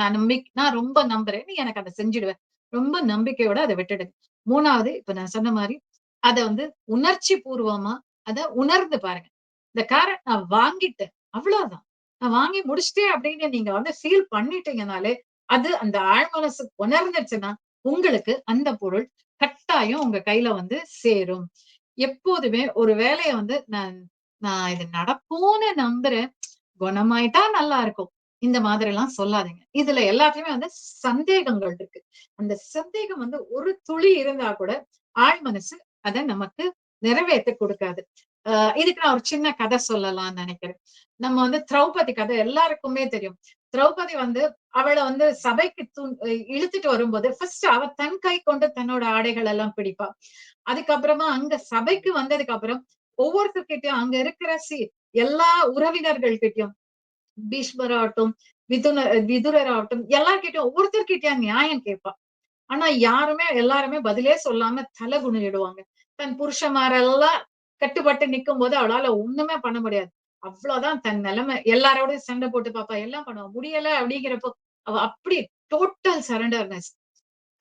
Speaker 2: நான் ரொம்ப நம்புறேன். நீ எனக்கு அத செஞ்சுடுவ. ரொம்ப நம்பிக்கையோட அத விட்டுடுங்க. 3வது இப்ப நான் சொன்ன மாரி, அத வந்து உணர்ச்சி பூர்வமா அத உணர்ந்து பாருங்க. இந்த கார நான் வாங்கிட்டேன். அவ்வளவுதான். நான் வாங்கி முடிச்சுட்டேன் அப்படின்னு நீங்க வந்து ஃபீல் பண்ணிட்டீங்கனாலே, அது அந்த ஆழ்மனசு உணர்ந்துச்சுன்னா, உங்களுக்கு அந்த பொருள் கட்டாயம் உங்க கையில வந்து சேரும். எப்போதுமே ஒரு வேலைய வந்து நான் நான் இது நடக்கும்னு நம்புறேன். குணமாயிட்டா நல்லா இருக்கும். இந்த மாதிரிலாம் சொல்லாதீங்க. இதுல எல்லாத்துலயுமே வந்து சந்தேகங்கள் இருக்கு. அந்த சந்தேகம் வந்து ஒரு துளி இருந்தா கூட ஆழ் மனசு அத நமக்கு நிறைவேத்தி குடுக்காது. அ இதுக்கு நான் ஒரு சின்ன கதை சொல்லலாம்னு நெனைக்கிறேன். நம்ம வந்து திரௌபதி கதை எல்லாருக்குமே தெரியும். திரௌபதி வந்து அவள வந்து சபைக்கு இழுத்துட்டு வரும்போது ஃபர்ஸ்ட் அவ தன் கை கொண்டு தன்னோட ஆடைகள் எல்லாம் பிடிப்பா. அதுக்கப்புறமா அங்க சபைக்கு வந்ததுக்கு அப்புறம் ஒவ்வொருத்தர்கிட்டயும் அங்க இருக்கிற எல்லா உறவினர்கள் கிட்டயும் பீஷ்மராகட்டும், விதுரராகட்டும் எல்லார்கிட்டயும் ஒவ்வொருத்தர்கிட்டயும் நியாயம் கேட்பா. ஆனா எல்லாருமே பதிலே சொல்லாம தலை குனிஞ்சிடுவாங்க. தன் புருஷன்மாரெல்லாம் கட்டுப்பட்டு நிக்கும்போது அவளால ஒண்ணுமே பண்ண முடியாது. அவ்வளவுதான் தன் நிலைமை. எல்லாரோடையும் சண்டை போட்டு பாப்பா. எல்லாம் பண்ணுவா. முடியல அப்படிங்கிறப்போ, அவ அப்படி டோட்டல் சரண்டர்னஸ்.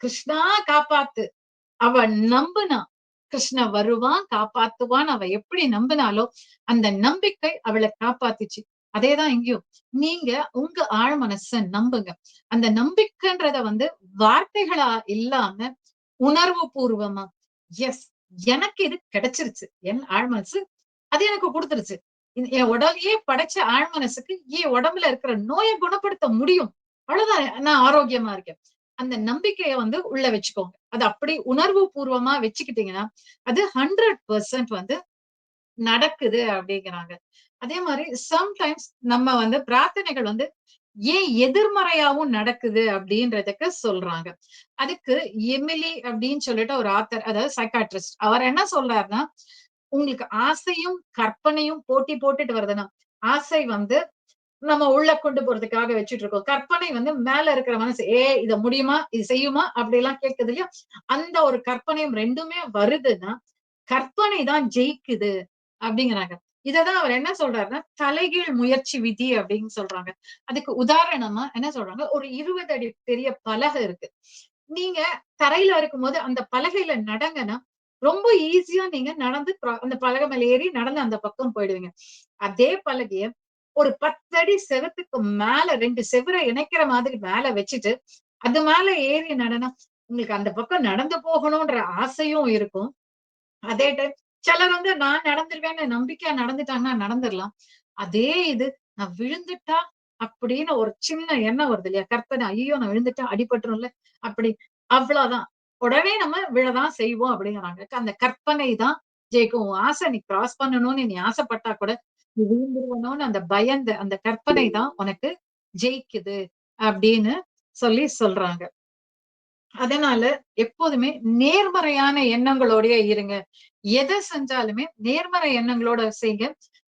Speaker 2: கிருஷ்ணா காப்பாத்து. அவ நம்புனா. கிருஷ்ணன் வருவான், காப்பாத்துவான்னு அவ எப்படி நம்பினாலோ, அந்த நம்பிக்கை அவள காப்பாத்துச்சு. அதேதான் இங்கேயும். நீங்க உங்க ஆழ் மனச நம்புங்க. அந்த நம்பிக்கைன்றத வந்து வார்த்தைகளா இல்லாம உணர்வு பூர்வமா, எஸ் எனக்கு இது கிடைச்சிருச்சு. என் ஆழ் மனசு அது எனக்கு குடுத்துருச்சு. என் உடலையே படைச்ச ஆழ் மனசுக்கு என் உடம்புல இருக்கிற நோய குணப்படுத்த முடியும். அவ்வளவுதான் நான் ஆரோக்கியமா இருக்கேன். அந்த நம்பிக்கைய வந்து உள்ள வச்சுக்கோங்க. அது அப்படி உணர்வு பூர்வமா வச்சுக்கிட்டீங்கன்னா, அது 100% வந்து நடக்குது அப்படிங்கிறாங்க. அதே மாரி சம்டைம்ஸ் நம்ம வந்து பிரார்த்தனைகள் வந்து ஏன் எதிர்மறையாவும் நடக்குது அப்படின்றதுக்கு சொல்றாங்க. அதுக்கு எமிலி அப்படின்னு சொல்லிட்டு ஒரு ஆத்தர், அதாவது சைக்காட்ரிஸ்ட். அவர் என்ன சொல்றாருன்னா, உங்களுக்கு ஆசையும், கற்பனையும் போட்டி போட்டுட்டு வருதுன்னா, ஆசை வந்து நம்ம உள்ள கொண்டு போறதுக்காக வச்சுட்டு இருக்கோம். கற்பனை வந்து மேல இருக்கிற மனசு, இத முடியுமா? இது செய்யுமா? அப்படிலாம் கேட்குது இல்லையா? அந்த ஒரு கற்பனையும் 2மே வருதுன்னா, கற்பனை தான் ஜெயிக்குது அப்படிங்கிறாங்க. இததான் அவர் என்ன சொல்றாருன்னா, தலைகீழ் முயற்சி விதி அப்படின்னு சொல்றாங்க. அதுக்கு உதாரணமா என்ன சொல்றாங்க, ஒரு 20 அடி பெரிய பலகை இருக்கு. நீங்க தரையில இருக்கும்போது அந்த பலகையில நடங்கன்னா, ரொம்ப ஈஸியா நீங்க நடந்து அந்த பலகை மேல ஏறி நடந்து அந்த பக்கம் போயிடுவீங்க. அதே பலகைய ஒரு 10 அடி செவுத்துக்கு மேல 2 செவுர இணைக்கிற மாதிரி மேல வச்சுட்டு, அது மேல ஏறி நடனா, உங்களுக்கு அந்த பக்கம் நடந்து போகணும்ன்ற ஆசையும் இருக்கும். அதே டைம் சிலர் வந்து நான் நடந்துருவேன்னு நம்பிக்கையா நடந்துட்டாங்கன்னா நடந்துரலாம். அதே இது நான் விழுந்துட்டா அப்படின்னு ஒரு சின்ன எண்ணம் வருது இல்லையா? கற்பனை. ஐயய்யோ! நான் விழுந்துட்டா அடிபட்டுரும்ல. அப்படி அவ்வளோதான். உடனே நம்ம விழதான் செய்வோம் அப்படிங்கிறாங்க. அந்த கற்பனை தான் ஜெயிக்கும். உன் ஆசை நீ கிராஸ் பண்ணணும்னு நீ ஆசைப்பட்டா கூட, நீ விழுந்துருவனோன்னு அந்த பயந்த அந்த கற்பனை தான் உனக்கு ஜெயிக்குது அப்படின்னு சொல்றாங்க. அதனால எப்போதுமே நேர்மறையான எண்ணங்களோடயே இருங்க. எத செஞ்சாலுமே நேர்மறை எண்ணங்களோட செய்ங்க.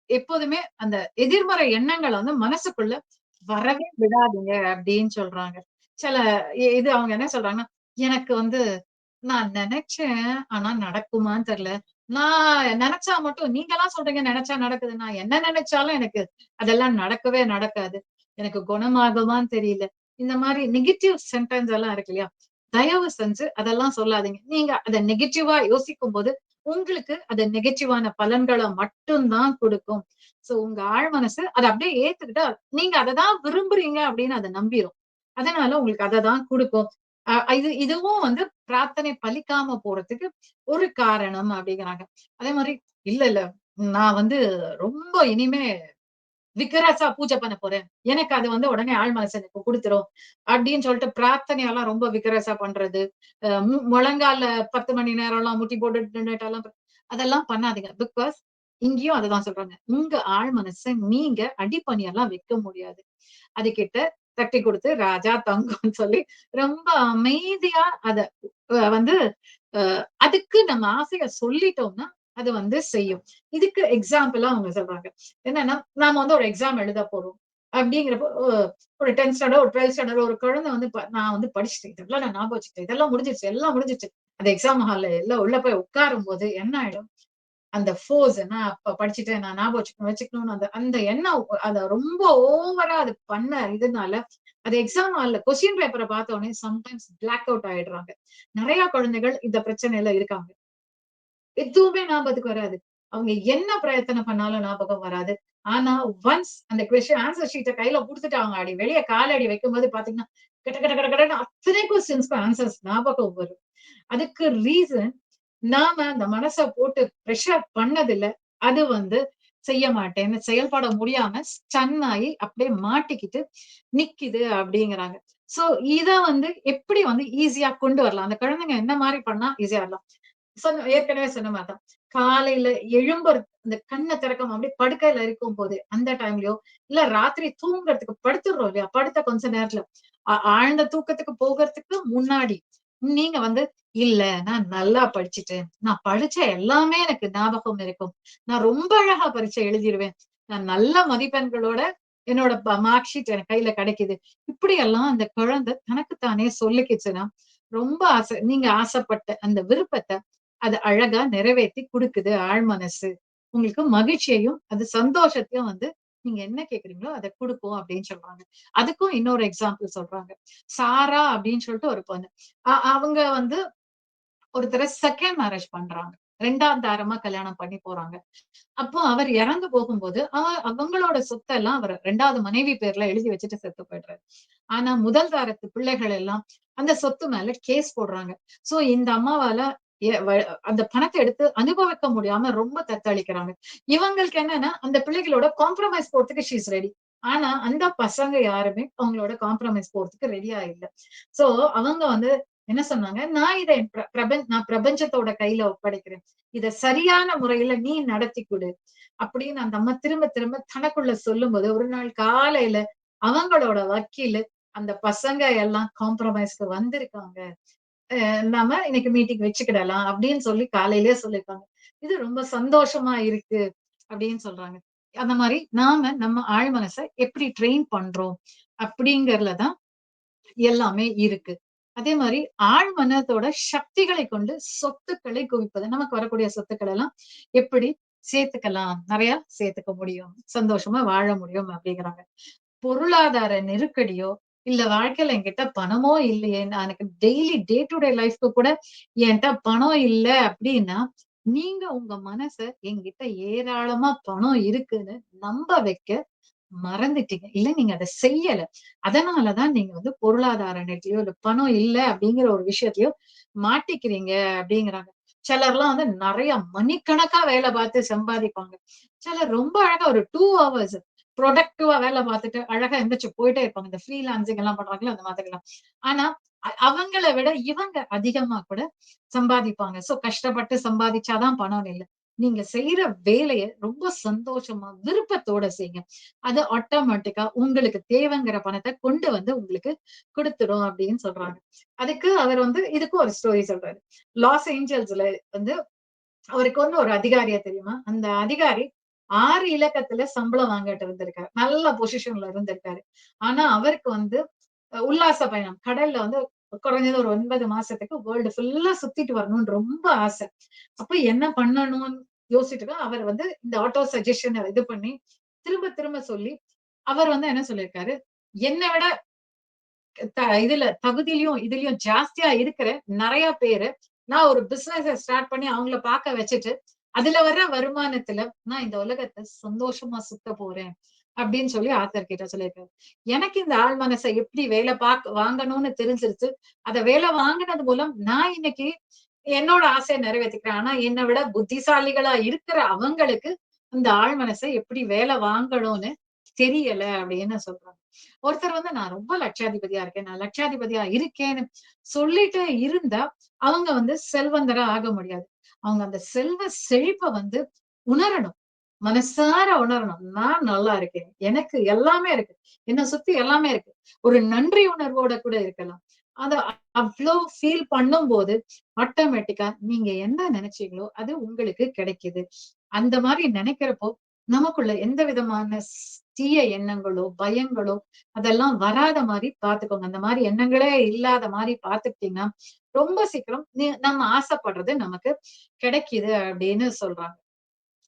Speaker 2: எப்போதுமே அந்த எதிர்மறை எண்ணங்கள வந்து மனசுக்குள்ள வரவே விடாதீங்க அப்படின்னு சொல்றாங்க. சில இது அவங்க என்ன சொல்றாங்கன்னா, எனக்கு வந்து நான் நெனச்சேன். ஆனா நடக்குமான்னு தெரியல. நான் நெனச்சா மட்டும் நீங்கலாம் சொல்றீங்க நெனச்சா நடக்குது. நான் என்ன நெனச்சாலும் எனக்கு அதெல்லாம் நடக்கவே நடக்காது. எனக்கு குணமாகுமான்னு தெரியல. இந்த மாரி நெகட்டிவ் சென்டென்ஸ் எல்லாம் இருக்கு இல்லையா? தயவு செஞ்சு அதெல்லாம் சொல்லாதீங்க. நீங்க அத நெகட்டிவா யோசிக்கும்போது, உங்களுக்கு அது நெகட்டிவான பலன்கள மட்டும் தான் குடுக்கும். சோ உங்க ஆழ் மனசு அத அப்படியே ஏத்துக்கிட்டா, நீங்க அததான் விரும்புறீங்க அப்படின்னு அத நம்பிரும். அதனால உங்களுக்கு அததான் குடுக்கும். இதுவும் வந்து பிரார்த்தனை பலிக்காம போறதுக்கு ஒரு காரணம் அப்படிங்கிறாங்க. அதே மாரி இல்ல, இல்ல. நான் வந்து ரொம்ப இனிமே விகரஸா பூஜை பண்ண போறேன். எனக்கு அது வந்து உடனே ஆழ் மனசு எனக்கு குடுத்துரும். அப்படின்னு சொல்லிட்டு பிரார்த்தனையெல்லாம் ரொம்ப விகரஸா பண்றது. முழங்கால்ல 10 மணி நேரம்லாம் முட்டி போட்டுட்டு நின்னுட்டெல்லாம் அதெல்லாம் பண்ணாதீங்க. பிகாஸ் இங்கேயும் அததான் சொல்றாங்க. உங்க ஆழ் மனச நீங்க அடிபணியெல்லாம் வைக்க முடியாது. அதுகிட்ட தட்டி குடுத்து ராஜா தங்கம்ன்னு சொல்லி ரொம்ப அமைதியா அத வந்து அ அதுக்கு நம்ம ஆசைய சொல்லிட்டோம்னா, அது வந்து செய்யும். இதுக்கு எக்ஸாம்பிளா அவங்க சொல்றாங்க. என்னன்னா, நாம வந்து ஒரு எக்ஸாம் எழுத போறோம். அப்படிங்கிறப்போ ஒரு 10த் ஸ்டாண்டர்ட், ஒரு 12த் ஸ்டாண்டர்ட் ஒரு குழந்தை வந்து நான் வந்து படிச்சுட்டேன். இதெல்லாம் நான் ஞாபகம் வச்சுக்கிட்டேன். இதெல்லாம் முடிஞ்சிருச்சு, எல்லாம் முடிஞ்சிருச்சு. அந்த எக்ஸாம் ஹால்ல எல்லாம் உள்ள போய் உட்காரும்போது என்ன ஆயிடும்? அந்த ஃபோர்ஸ் நான் அப்ப படிச்சுட்டேன். நான் ஞாபகம் வச்சுக்கணும்னு அந்த அந்த எண்ணம் அத ரொம்ப ஓவரா அது பண்ண இதனால, அது எக்ஸாம் ஹால்ல கொஸ்டின் பேப்பர பார்த்த உடனே சம்டைம்ஸ் பிளாக் அவுட் ஆயிடுறாங்க. நெறைய குழந்தைகள் இந்த பிரச்சனையில இருக்காங்க. எதுவுமே ஞாபகத்துக்கு வராது. அவங்க என்ன பிரயத்தனம் பண்ணாலும் ஞாபகம் வராது. ஆனா ஒன்ஸ் அந்த கொஸ்டின் ஆன்ஸர் ஷீட்ட கையில குடுத்துட்டாங்க. வெளிய காலடி வைக்கும்போது பார்த்தீங்கன்னா, கட கட கட கடன்னு அத்தனை கொஸ்டின்ஸ்க்கும் ஆன்ஸர்ஸ் ஞாபகம் வரும். அதுக்கு ரீசன் நாம அந்த மனச போட்டு பிரஷர் பண்ணதில்ல. அது வந்து செய்ய மாட்டேன்னு செயல்பட முடியாம ஸ்டன் ஆயி அப்படியே மாட்டிக்கிட்டு நிக்குது அப்படிங்கிறாங்க. சோ இத வந்து எப்படி வந்து ஈஸியா கொண்டு வரலாம்? அந்த குழந்தைங்க என்ன மாரி பண்ணா ஈஸியா வரலாம்? ஏற்கனவே சொன்ன மாரி தான். காலையில எழும்புறது அந்த கண்ண திறக்காம அப்படியே படுக்கையில இருக்கும்போது, அந்த டைம்லயோ, இல்ல ராத்திரி தூங்குறதுக்கு படுத்துடுறோம் இல்லையா? படுத்த கொஞ்ச நேரத்துல, ஆழ்ந்த தூக்கத்துக்கு போகறதுக்கு முன்னாடி, நீங்க வந்து, "இல்ல நான் நல்லா படிச்சுட்டேன். நான் படிச்ச எல்லாமே எனக்கு ஞாபகம் இருக்கும். நான் ரொம்ப அழகா பரீட்சை எழுதிருவேன். நான் நல்ல மதிப்பெண்களோட என்னோட மார்க் ஷீட் எனக்கு கையில கிடைக்குது." இப்படியெல்லாம் அந்த குழந்தை தனக்கு தானே சொல்லிக்கிச்சுன்னா, ரொம்ப நீங்க ஆசைப்பட்ட அந்த விருப்பத்த அது அழகா நிறைவேத்தி குடுக்குது ஆழ் மனசு. உங்களுக்கு மகிழ்ச்சியையும், அது சந்தோஷத்தையும் வந்து நீங்க என்ன கேட்கிறீங்களோ அத குடுக்கும் அப்படின்னு சொல்றாங்க. அதுக்கும் இன்னொரு எக்ஸாம்பிள் சொல்றாங்க. சாரா அப்படின்னு சொல்லிட்டு ஒரு பொண்ணு. அவங்க வந்து ஒருத்தர செகண்ட் மேரேஜ் பண்றாங்க. 2ஆம் தாரமா கல்யாணம் பண்ணி போறாங்க. அப்போ அவர் இறந்து போகும்போது அவங்களோட சொத்தெல்லாம் அவர் 2வது மனைவி பேர்ல எழுதி வச்சுட்டு செத்து போயிடுறாரு. ஆனா முதல் தாரத்து பிள்ளைகள் எல்லாம் அந்த சொத்து மேல கேஸ் போடுறாங்க. சோ இந்த அம்மாவால எ வ அந்த பணத்த எடுத்து அனுபவிக்க முடியாம ரொம்ப தத்தளிக்கிறாங்க. இவங்களுக்கு என்னன்னா, அந்த பிள்ளைகளோட காம்ப்ரமைஸ் போறதுக்கு ஷி இஸ் ரெடி. ஆனா அந்த பசங்க யாருமே அவங்களோட காம்ப்ரமைஸ் போறதுக்கு ரெடியா இல்ல. சோ அவங்க வந்து என்ன சொன்னாங்க, நான் இத நான் பிரபஞ்சத்தோட கையில ஒப்படைக்கிறேன். இத சரியான முறையில நீ நடத்தி குடு. அப்படின்னு அந்த அம்மா திரும்ப திரும்ப தனக்குள்ள சொல்லும்போது, ஒரு நாள் காலையில அவங்களோட வக்கீலு, அந்த பசங்க எல்லாம் காம்ப்ரமைஸ்க்கு வந்திருக்காங்க. நாம இன்னைக்கு மீட்டிங் வச்சுக்கிடலாம் அப்படின்னு சொல்லி காலையிலேயே சொல்லிருக்காங்க. இது ரொம்ப சந்தோஷமா இருக்கு அப்படின்னு சொல்றாங்க. அந்த மாரி நாம நம்ம ஆழ் மனச எப்படி ட்ரெயின் பண்றோம் அப்படிங்கறதுல தான் எல்லாமே இருக்கு. அதே மாரி ஆழ் மனதோட சக்திகளை கொண்டு சொத்துக்களை குவிப்பது. நமக்கு வரக்கூடிய சொத்துக்கள் எல்லாம் எப்படி சேர்த்துக்கலாம், நிறைய சேர்த்துக்க முடியும், சந்தோஷமா வாழ முடியும் அப்படிங்கிறாங்க. பொருளாதார நெருக்கடியோ, இல்ல வாழ்க்கையில என்கிட்ட பணமோ இல்லையே, நான் எனக்கு டெய்லி டே டு டே லைஃப்க்கு கூட என்ட்ட பணம் இல்ல அப்படின்னா, நீங்க உங்க மனச என்கிட்ட ஏராளமா பணம் இருக்குன்னு நம்ப வைக்க மறந்துட்டீங்க. இல்ல நீங்க அத செய்யல. அதனாலதான் நீங்க வந்து பொருளாதார நெருக்கடியோ, இல்ல பணம் இல்ல அப்படிங்கிற ஒரு விஷயத்தையோ மாட்டிக்கிறீங்க அப்படிங்கிறாங்க. சிலர்லாம் வந்து நெறைய மணிக்கணக்கா வேலை பார்த்து சம்பாதிப்பாங்க. சிலர் ரொம்ப அழகா ஒரு 2 ஹவர்ஸ் புரொடக்டிவா வேலை பார்த்துட்டு அழகா எந்திரிச்சு போயிட்டே இருப்பாங்க. இந்த ஃப்ரீலான்சிங் எல்லாம் பண்றாங்கல்ல அந்த மாதிரிலாம். ஆனா அவங்கள விட இவங்க அதிகமா கூட சம்பாதிப்பாங்க. சோ கஷ்டப்பட்டு சம்பாதிச்சாதான் பணம்னு இல்ல. நீங்க செய்யற வேலைய ரொம்ப சந்தோஷமா, விருப்பத்தோட செய்யுங்க. அது ஆட்டோமேட்டிக்கா உங்களுக்கு தேவைங்கிற பணத்த கொண்டு வந்து உங்களுக்கு குடுத்துடும் அப்படின்னு சொல்றாங்க. அதுக்கு அவர் வந்து இதுக்கும் ஒரு ஸ்டோரி சொல்றாரு. லாஸ் ஏஞ்சல்ஸ்ல வந்து அவருக்கு வந்து ஒரு அதிகாரியா தெரியுமா? அந்த அதிகாரி 6 இலக்கத்துல சம்பளம் வாங்கிட்டு இருந்திருக்காரு. நல்ல பொசிஷன்ல இருந்திருக்காரு. ஆனா அவருக்கு வந்து உல்லாச பயணம். கடல்ல வந்து குறைஞ்சது ஒரு 9 மாசத்துக்கு வேர்ல்டு ஃபுல்லா சுத்திட்டு வரணும்னு ரொம்ப ஆசை. அப்ப என்ன பண்ணணும்னு யோசிச்சுட்டு அவர் வந்து இந்த ஆட்டோ சஜஷன் இது பண்ணி திரும்ப திரும்ப சொல்லி அவர் வந்து என்ன சொல்லியிருக்காரு, என்ன விட இதுல தகுதியிலயும் இதுலயும் ஜாஸ்தியா இருக்கிற நெறைய பேரு நான் ஒரு பிசினஸ ஸ்டார்ட் பண்ணி அவங்கள பார்க்க வச்சுட்டு, அதுல வர்ற வருமானத்துல நான் இந்த உலகத்த சந்தோஷமா சுத்த போறேன். அப்படின்னு சொல்லி ஆத்தர் கிட்ட சொல்லியிருக்காரு. எனக்கு இந்த ஆழ் மனச எப்படி வேலை வாங்கணும்னு தெரிஞ்சிருச்சு. அத வேலை வாங்குனது மூலம் நான் இன்னைக்கு என்னோட ஆசைய நிறைவேத்திக்கிறேன். ஆனா என்ன விட புத்திசாலிகளா இருக்கிற அவங்களுக்கு அந்த ஆழ் மனச எப்படி வேலை வாங்கணும்னு தெரியல அப்படின்னு சொல்றாங்க. ஒருத்தர் வந்து நான் ரொம்ப லட்சாதிபதியா இருக்கேன். நான் லட்சாதிபதியா இருக்கேன்னு சொல்லிட்டே இருந்தா, அவங்க வந்து செல்வந்தரா ஆக முடியாது. அவங்க அந்த செல்வ செழிப்ப வந்து உணரணும். மனசார உணரணும். நான் நல்லா இருக்கேன். எனக்கு எல்லாமே இருக்கு. என்ன சுத்தி எல்லாமே இருக்கு. ஒரு நன்றி உணர்வோட கூட இருக்கலாம். அத அவ்ளோ ஃபீல் பண்ணும்போது, ஆட்டோமேட்டிக்கா நீங்க என்ன நினைச்சீங்களோ, அது உங்களுக்கு கிடைக்குது. அந்த மாரி நினைக்கிறப்போ, நமக்குள்ள எந்த விதமான தீய எண்ணங்களோ, பயங்களோ அதெல்லாம் வராத மாரி பார்த்துக்கோங்க. அந்த மாரி எண்ணங்களே இல்லாத மாரி பார்த்துக்கிட்டீங்கன்னா, ரொம்ப சீக்கிரம் நம்ம ஆசைப்படுறது நமக்கு கிடைக்குது அப்படின்னு சொல்றாங்க.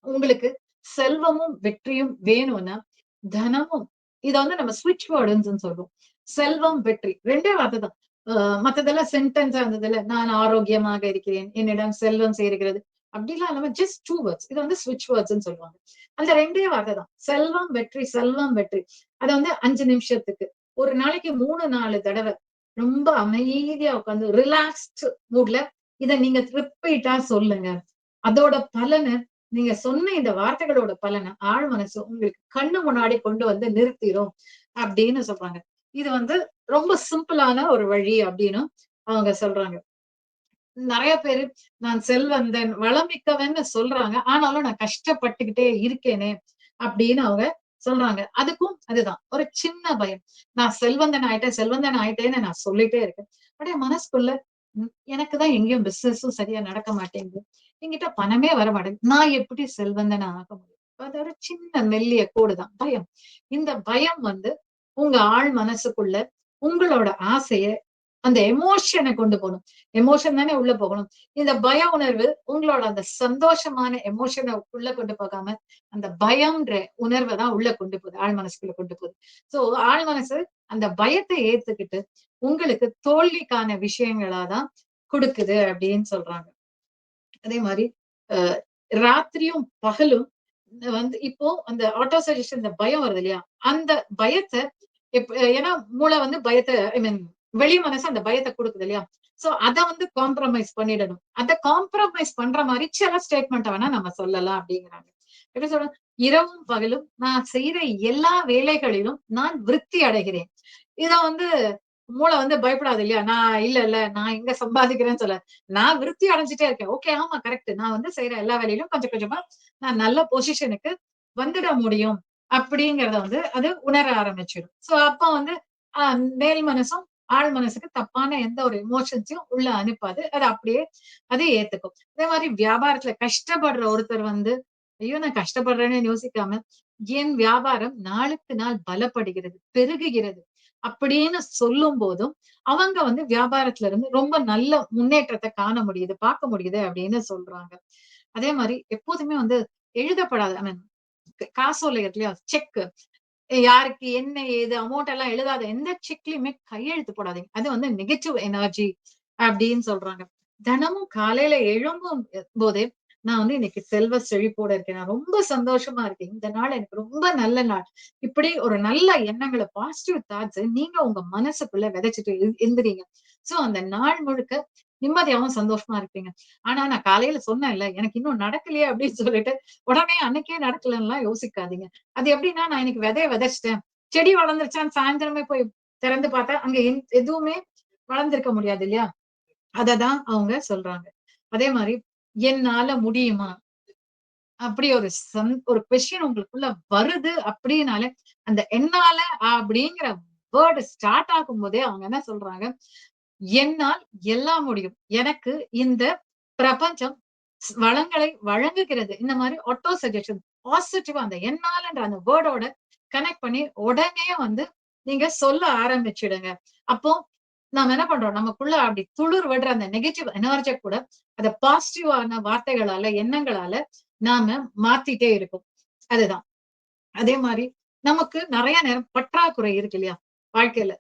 Speaker 2: உங்களுக்கு செல்வமும், வெற்றியும் வேணும்னா, தனமும் இத வந்து நம்ம ஸ்விட்ச் வேர்ட்ஸ்ன்னு சொல்றோம். செல்வம், வெற்றி 2டே வார்த்தை தான். அ மத்ததெல்லாம் சென்டென்ஸா இருந்ததுல்ல. நான் ஆரோக்கியமாக இருக்கிறேன். என்னிடம் செல்வம் சேர்கிறது. அப்படிலாம் இல்லாம ஜஸ்ட் 2 வேர்ட்ஸ். இத வந்து ஸ்விட்ச் வேர்ட்ஸ்ன்னு சொல்லுவாங்க. அந்த 2டே வார்த்தை தான். செல்வம், வெற்றி, செல்வம், வெற்றி. அத வந்து 5 நிமிஷத்துக்கு. ஒரு நாளைக்கு 3, 4 தடவ ரொம்ப அமைதியா உட்கார்ந்து ரிலாக்ஸ்ட் மூட்ல இத நீங்க ரிப்பீட்டா சொல்லுங்க. அதோட பலன நீங்க சொன்ன இந்த வார்த்தைகளோட பலன ஆழ் மனசு உங்களுக்கு கண்ணு முன்னாடி கொண்டு வந்து நிறுத்திரும் அப்படின்னு சொல்றாங்க. இது வந்து ரொம்ப சிம்பிளான ஒரு வழி அப்படின்னு அவங்க சொல்றாங்க. நெறைய பேரு நான் செல்வந்தன், வளம் மிக்கவன்னு சொல்றாங்க. ஆனாலும் நான் கஷ்டப்பட்டுக்கிட்டே இருக்கேனே அப்படின்னு அவங்க சொல்றாங்க. அதுக்கும் அதுதான். ஒரு சின்ன பயம். நான் செல்வந்தன் ஆயிட்டேன், செல்வந்தன் ஆயிட்டேன்னு நான் சொல்லிட்டே இருக்கேன். அப்படியே மனசுக்குள்ள எனக்கு தான் எங்கேயும் பிசினஸும் சரியா நடக்க மாட்டேங்குது. என்கிட்ட பணமே வர மாட்டேங்குது. நான் எப்படி செல்வந்தனா ஆக முடியும்? அது ஒரு சின்ன மெல்லிய கோடு தான். பயம். இந்த பயம் வந்து உங்க ஆழ் மனசுக்குள்ள உங்களோட ஆசைய அந்த எமோஷன கொண்டு போணும். எமோஷன் தானே உள்ள போகணும். இந்த பய உணர்வு உங்களோட அந்த சந்தோஷமான எமோஷன உள்ள கொண்டு போகாம, அந்த பயம்ன்ற உணர்வ தான் உள்ள கொண்டு போகுது. ஆழ் மனசுக்குள்ள கொண்டு போகுது. சோ ஆழ் மனசு அந்த பயத்த ஏத்துக்கிட்டு, உங்களுக்கு தோல்விக்கான விஷயங்களா தான் குடுக்குது அப்படின்னு சொல்றாங்க. அதே மாரி ராத்திரியும் பகலும் வந்து இப்போ அந்த ஆட்டோ சஜஷன் இந்த பயம் வருது இல்லையா? அந்த பயத்த ஏன்னா மூளை வந்து பயத்த ஐ மீன் வெளி மனசு அந்த பயத்த குடுக்குது இல்லையா? சோ அத வந்து காம்ப்ரமைஸ் பண்ணிடணும். அத காம்ப்ரமைஸ் பண்ற மாரி சில ஸ்டேட்மெண்ட்ட வேணா நம்ம சொல்லலாம் அப்படிங்கிறாங்க. எப்படி சொல்றது? இரவும் பகலும் நான் செய்ற எல்லா வேலைகளிலும் நான் விருத்தி அடைகிறேன். இத வந்து மூளை வந்து பயப்படாது இல்லையா? இல்ல நான் எங்க சம்பாதிக்கிறேன்னு சொல்ல. நான் விருத்தி அடைஞ்சுட்டே இருக்கேன். ஓகே ஆமா கரெக்ட். நான் வந்து செய்ற எல்லா வேலையிலும் கொஞ்சம் கொஞ்சமா நான் நல்ல பொசிஷனுக்கு வந்துட முடியும். அப்படிங்கிறத வந்து அது உணர ஆரம்பிச்சிடும். சோ அப்ப வந்து அ மேல் மனசும், ஆழ் மனசுக்கு தப்பான எந்த ஒரு எமோஷன்ஸையும் உள்ள அனுப்பாது. அது அப்படியே அது ஏத்துக்கும். அதே மாரி வியாபாரத்துல கஷ்டப்படுற ஒருத்தர் வந்து, ஐயோ! நான் கஷ்டப்படுறேன்னு யோசிக்காம, என் வியாபாரம் நாளுக்கு நாள் பலப்படுகிறது, பெருகுகிறது அப்படின்னு சொல்லும் போதும், அவங்க வந்து வியாபாரத்துல இருந்து ரொம்ப நல்ல முன்னேற்றத்த காண முடியுது, பார்க்க முடியுது அப்படின்னு சொல்றாங்க. அதே மாரி எப்போதுமே வந்து எழுதப்படாத ஐ மீன் காசோலை இருக்கு இல்லையா? செக் யாருக்கு என்ன ஏது அமௌண்ட் எல்லாம் எழுதாத எந்த செக்லயுமே கையெழுத்து போடாதீங்க. அது வந்து நெகட்டிவ் எனர்ஜி அப்படின்னு சொல்றாங்க. தினமும் காலையில எழும்பும் போதே நான் வந்து இன்னைக்கு செல்வ செழிப்போட இருக்கேன். நான் ரொம்ப சந்தோஷமா இருக்கேன். இந்த நாள் எனக்கு ரொம்ப நல்ல நாள். இப்படி ஒரு நல்ல எண்ணங்கள பாசிட்டிவ் தாட்ஸ் நீங்க உங்க மனசுக்குள்ள விதைச்சுட்டு எந்திரீங்க. சோ அந்த நாள் முழுக்க நிம்மதியாவும் சந்தோஷமா இருப்பீங்க. ஆனா நான் காலையில சொன்னேன்ல, எனக்கு இன்னும் நடக்கலையே அப்படின்னு சொல்லிட்டு உடனே அன்னைக்கே நடக்கலன்னுலாம் யோசிக்காதீங்க. அது எப்படின்னா, நான் இன்னைக்கு விதைய விதைச்சுட்டேன். செடி வளர்ந்துருச்சான்னு சாயந்திரமே போய் திறந்து பார்த்தா, அங்க எதுவுமே வளர்ந்திருக்க முடியாது இல்லையா? அததான் அவங்க சொல்றாங்க. அதே மாரி, "என்னால முடியுமா?" அப்படி ஒரு கொஸ்டின் உங்களுக்குள்ள வருது அப்படின்னாலே, அந்த "என்னால" அப்படிங்கிற வேர்ட் ஸ்டார்ட் ஆகும்போதே அவங்க என்ன சொல்றாங்க, "என்னால் எல்லாம் முடியும். எனக்கு இந்த பிரபஞ்சம் வளங்களை வழங்குகிறது." இந்த மாரி ஆட்டோ சஜஷன் பாசிட்டிவா அந்த என்னாலன்ற அந்த வேர்டோட கனெக்ட் பண்ணி உடனே வந்து நீங்க சொல்ல ஆரம்பிச்சுடுங்க. அப்போ நாம என்ன பண்றோம்? நமக்குள்ள அப்படி துளிர் விடுற அந்த நெகட்டிவ் எனர்ஜிய கூட அத பாசிட்டிவான வார்த்தைகளால, எண்ணங்களால நாம மாத்திட்டே இருக்கோம். அதுதான். அதே மாரி நமக்கு நெறைய நேரம் பற்றாக்குறை இருக்கு இல்லையா? வாழ்க்கையில.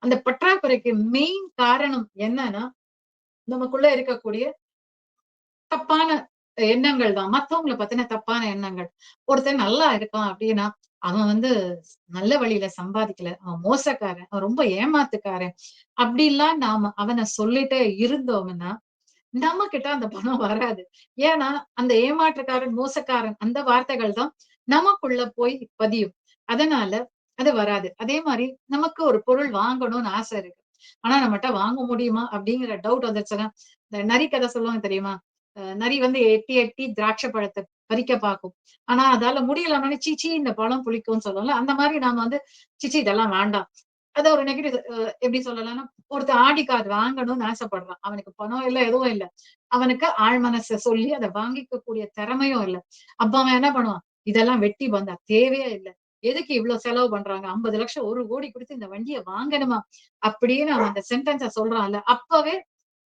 Speaker 2: அந்த பற்றாக்குறைக்கு மெயின் காரணம் என்னன்னா, நமக்குள்ள இருக்கக்கூடிய தப்பான எண்ணங்கள் தான். மத்தவங்கள பத்தின தப்பான எண்ணங்கள். ஒருத்தன் நல்லா இருக்கான் அப்டின்னா, அவன் வந்து நல்ல வழியில சம்பாதிக்கல. அவன் மோசக்காரன். அவன் ரொம்ப ஏமாத்துக்காரன். அப்டிலாம் நாம அவன சொல்லிட்டே இருந்தோம்ன்னா, நம்மகிட்ட அந்த பணம் வராது. ஏன்னா, அந்த ஏமாற்றுக்காரன், மோசக்காரன் அந்த வார்த்தைகள் தான் நமக்குள்ள போய் பதியும். அதனால அது வராது. அதே மாரி நமக்கு ஒரு பொருள் வாங்கணும்னு ஆசை இருக்கு. ஆனா நம்மட்ட வாங்க முடியுமா? அப்டிங்கிற டவுட் வந்துருச்சுன்னா, இந்த நரி கதை சொல்லுவாங்க தெரியுமா? நரி வந்து எட்டி எட்டி திராட்சை பழத்த பறிக்க பாக்கும். ஆனா அதால முடியலன்னோனே, சீ இந்த பழம் புளிக்கும்ன்னு சொல்லுவோம்ல. அந்த மாரி நாம வந்து, சீ இதெல்லாம் வேண்டாம். அத ஒரு நெகட்டிவ் எப்படி சொல்லலாம்னா, ஒருத்தன் ஆடி கார் வாங்கணும்னு ஆசைப்படுறான். அவனுக்கு பணம் இல்ல, எதுவும் இல்ல. அவனுக்கு ஆழ் மனச சொல்லி அத வாங்கிக்க கூடிய திறமையும் இல்ல. அப்ப அவன் என்ன பண்ணுவான்? இதெல்லாம் வெட்டி பந்தா தேவையே இல்ல. எதுக்கு இவ்ளோ செலவு பண்றாங்க? 50,00,000 1,00,00,000 குடுத்து இந்த வண்டிய வாங்கணுமா? அப்படின்னு அவன் அந்த சென்டென்ஸ சொல்றான்ல, அப்பவே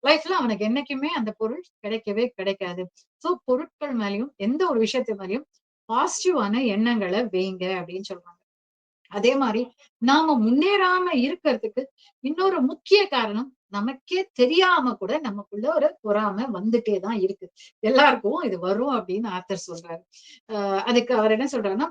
Speaker 2: லைஃப்ல அவனுக்கு என்னைக்குமே அந்த பொருள் கிடைக்கவே கிடைக்காது. சோ பொருட்கள் மேலயும், எந்த ஒரு விஷயத்து மேலயும் பாசிட்டிவான எண்ணங்கள வைங்க அப்படின்னு சொல்றாங்க. அதே மாரி நாம முன்னேறாம இருக்கிறதுக்கு இன்னொரு முக்கிய காரணம் நமக்கே தெரியாம கூட நமக்குள்ள ஒரு பொறாமை வந்துட்டே தான் இருக்கு. எல்லாருக்கும் இது வரும் அப்படின்னு ஆத்தர் சொல்றாரு. அதுக்கு அவர் என்ன சொல்றாருன்னா,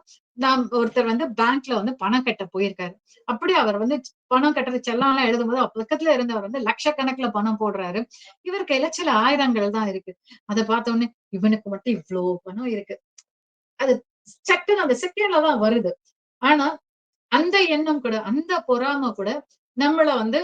Speaker 2: ஒருத்தர் வந்து பேங்க்ல வந்து பணம் கட்ட போயிருக்காரு. அப்படி அவர் வந்து பணம் கட்டுறது செல்லான்லாம் எழுதும்போது பக்கத்துல இருந்தவர் வந்து லட்சக்கணக்குல பணம் போடுறாரு. இவர் கையில சில ஆயிரங்கள் தான் இருக்கு. அத பார்த்த உடனே இவனுக்கு மட்டும் இவ்ளோ பணம் இருக்கு. அது சட்டுன்னு அந்த செகண்ட்ல தான் வருது. ஆனா அந்த எண்ணம் கூட, அந்த பொறாம கூட நம்மள வந்து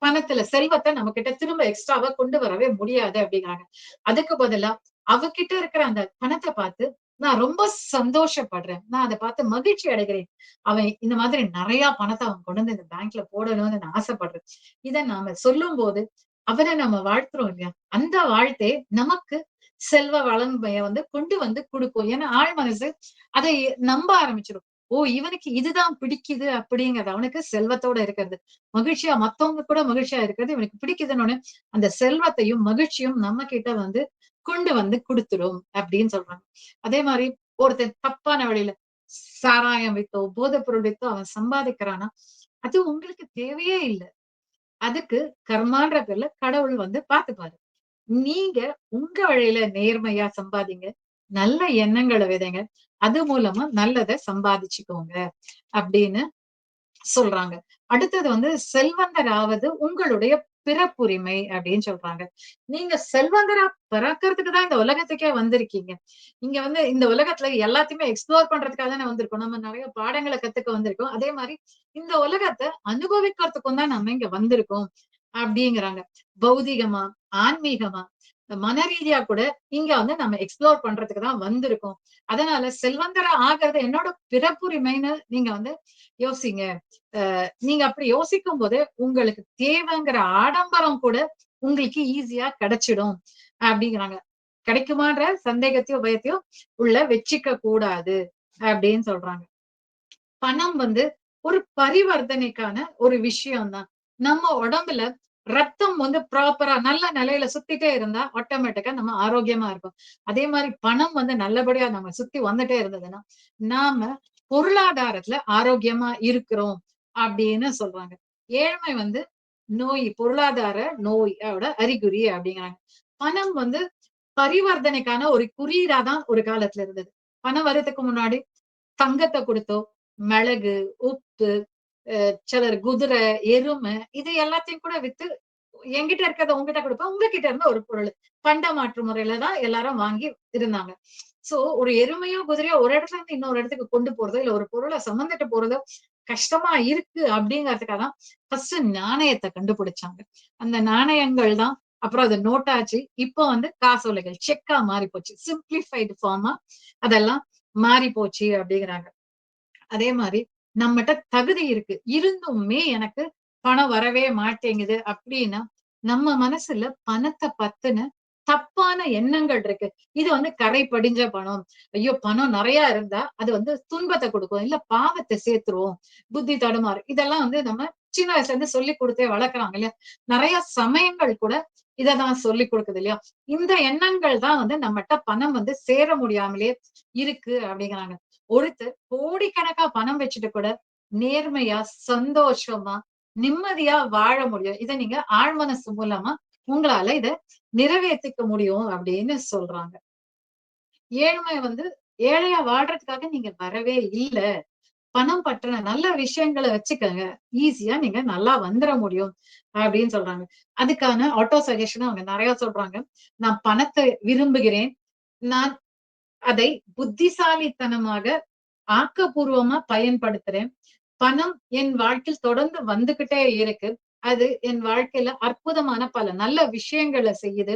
Speaker 2: பணத்துல செல்வத்த நம்மகிட்ட திரும்ப எக்ஸ்ட்ராவா கொண்டு வரவே முடியாது அப்டிங்கிறாங்க. அதுக்கு பதிலா அவகிட்ட இருக்கிற அந்த பணத்த பார்த்து நான் ரொம்ப சந்தோஷப்படுறேன். நான் அத பார்த்து மகிழ்ச்சி அடைகிறேன். அவன் இந்த மாதிரி நெறைய பணத்த அவன் கொண்டு வந்து இந்த பேங்க்ல போடணும்னு நான் ஆசைப்படுறேன். இத நாம சொல்லும்போது, அவன நம்ம வாழ்த்துறோம் இல்லையா? அந்த வாழ்த்தே நமக்கு செல்வ வளமைய வந்து கொண்டு வந்து குடுக்கும். ஏன்னா ஆழ் மனசு அதை நம்ப ஆரம்பிச்சுரும். ஓ! இவனுக்கு இதுதான் பிடிக்குது அப்படிங்கிறது. அவனுக்கு செல்வத்தோட இருக்கிறது. மகிழ்ச்சியா மத்தவங்க கூட மகிழ்ச்சியா இருக்கிறது இவனுக்கு பிடிக்குதுன்னோனே, அந்த செல்வத்தையும், மகிழ்ச்சியும் நம்ம கிட்ட வந்து கொண்டு வந்து குடுத்துரும் அப்படின்னு சொல்றாங்க. அதே மாரி ஒருத்தன் தப்பான வழியில சாராயம் வித்தோ, போதைப் பொருள் வித்தோ அவன் சம்பாதிக்கிறான்னா, அது உங்களுக்கு தேவையே இல்ல. அதுக்கு கர்மான்ற பேர்ல கடவுள் வந்து பார்த்துப்பாரு. நீங்க உங்க வழியில நேர்மையா சம்பாதிங்க, நல்ல எண்ணங்களை விதைங்க, அது மூலமா நல்லதை சம்பாதிச்சுக்கோங்க அப்படின்னு சொல்றாங்க. அடுத்தது வந்து செல்வந்தராவது உங்களுடைய பிறப்புரிமை அப்படின்னு சொல்றாங்க. நீங்க செல்வந்தரா பிறக்கிறதுக்கு தான் இந்த உலகத்துக்கே வந்திருக்கீங்க. இங்க வந்து இந்த உலகத்துல எல்லாத்தையுமே எக்ஸ்ப்ளோர் பண்றதுக்காக தானே வந்திருக்கோம். நம்ம நிறைய பாடங்களை கத்துக்க வந்திருக்கோம். அதே மாதிரி இந்த உலகத்தை அனுபவிக்கிறதுக்கும் தான் நம்ம இங்க வந்திருக்கோம் அப்படிங்கிறாங்க. பௌதிகமா, ஆன்மீகமா, மன ரீதியா கூட இங்க வந்து நம்ம எக்ஸ்ப்ளோர் பண்றதுக்கு தான் வந்திருக்கோம். அதனால செல்வந்தரா ஆகிறது என்னோட பிறப்புரிமைன்னு நீங்க வந்து யோசிங்க. நீங்க அப்படி யோசிக்கும் போது உங்களுக்கு தேவைங்கிற ஆடம்பரம் கூட உங்களுக்கு ஈஸியா கிடைச்சிடும் அப்படிங்கிறாங்க. கிடைக்குமான்ற சந்தேகத்தையும் பயத்தையும் உள்ள வச்சுக்க கூடாது அப்படின்னு சொல்றாங்க. பணம் வந்து ஒரு பரிவர்த்தனைக்கான ஒரு விஷயம் தான். நம்ம உடம்புல ரத்தம் வந்து ப்ராப்பரா நல்ல நிலையில சுத்திட்டே இருந்தா ஆட்டோமேட்டிக்கா நம்ம ஆரோக்கியமா இருக்கும். அதே மாதிரி பணம் வந்து நல்லபடியா நம்ம சுத்தி வந்துட்டே இருந்ததுன்னா நாம பொருளாதாரத்துல ஆரோக்கியமா இருக்கிறோம் அப்படின்னு சொல்றாங்க. ஏழ்மை வந்து நோய், பொருளாதார நோயோட அறிகுறி அப்படிங்கிறாங்க. பணம் வந்து பரிவர்த்தனைக்கான ஒரு குறியீடா தான் ஒரு காலத்துல இருந்தது. பணம் வர்றதுக்கு முன்னாடி தங்கத்தை கொடுத்தோ, மிளகு, உப்பு, சிலர் குதிரை, எருமை இது எல்லாத்தையும் கூட வித்து என்கிட்ட இருக்கிறத உங்ககிட்ட கொடுப்பேன். உங்ககிட்ட இருந்த ஒரு பொருள். பண்ட மாற்று முறையில தான் எல்லாரும் வாங்கி இருந்தாங்க. சோ ஒரு எருமையோ, குதிரையோ ஒரு இடத்துல இருந்து இன்னொரு இடத்துக்கு கொண்டு போறதோ, இல்ல ஒரு பொருளை சுமந்துட்டு போறதோ கஷ்டமா இருக்கு அப்படிங்கிறதுக்காக தான் ஃபர்ஸ்ட் நாணயத்தை கண்டுபிடிச்சாங்க. அந்த நாணயங்கள் தான் அப்புறம் அது நோட்டாச்சு. இப்போ வந்து காசோலைகள், செக்கா மாறி போச்சு. சிம்பிளிஃபைடு ஃபார்மா அதெல்லாம் மாறி போச்சு அப்படிங்கிறாங்க. அதே மாதிரி நம்மகிட்ட தகுதி இருக்கு. இருந்துமே எனக்கு பணம் வரவே மாட்டேங்குது அப்படின்னா, நம்ம மனசுல பணத்தை பத்தின தப்பான எண்ணங்கள் இருக்கு. இது வந்து கரை படிஞ்ச பணம். ஐயோ! பணம் நிறைய இருந்தா அது வந்து துன்பத்தை கொடுக்கும். இல்ல பாவத்தை சேர்த்துரும். புத்தி தடுமாறும். இதெல்லாம் வந்து நம்ம சின்ன வயசுல இருந்து சொல்லி கொடுத்தே வளர்க்குறாங்க இல்லையா? நிறைய சமயங்கள் கூட இததான் சொல்லி கொடுக்குது இல்லையா? இந்த எண்ணங்கள் தான் வந்து நம்மகிட்ட பணம் வந்து சேர முடியாமலே இருக்கு அப்படிங்கிறாங்க. ஒருத்தர் கோடிக்கணக்கா பணம் வச்சுட்டு கூட நேர்மையா, சந்தோஷமா, நிம்மதியா வாழ முடியும். இத நீங்க ஆழ்மனசு மூலமா உங்களால இத நிறைவேத்திக்க முடியும் அப்படின்னு சொல்றாங்க. ஏழ்மை வந்து ஏழையா வாழ்றதுக்காக நீங்க வரவே இல்ல. பணம் பற்றின நல்ல விஷயங்களை வச்சுக்கங்க. ஈஸியா நீங்க நல்லா வந்துர முடியும் அப்படின்னு சொல்றாங்க. அதுக்கான ஆட்டோ சஜஷன் அவங்க நிறைய சொல்றாங்க. நான் பணத்தை விரும்புகிறேன். நான் அதை புத்திசாலித்தனமாக ஆக்கப்பூர்வமா பயன்படுத்துறேன். பணம் என் வாழ்க்கையில் தொடர்ந்து வந்துகிட்டே இருக்கு. அது என் வாழ்க்கையில அற்புதமான பல நல்ல விஷயங்கள செய்யுது.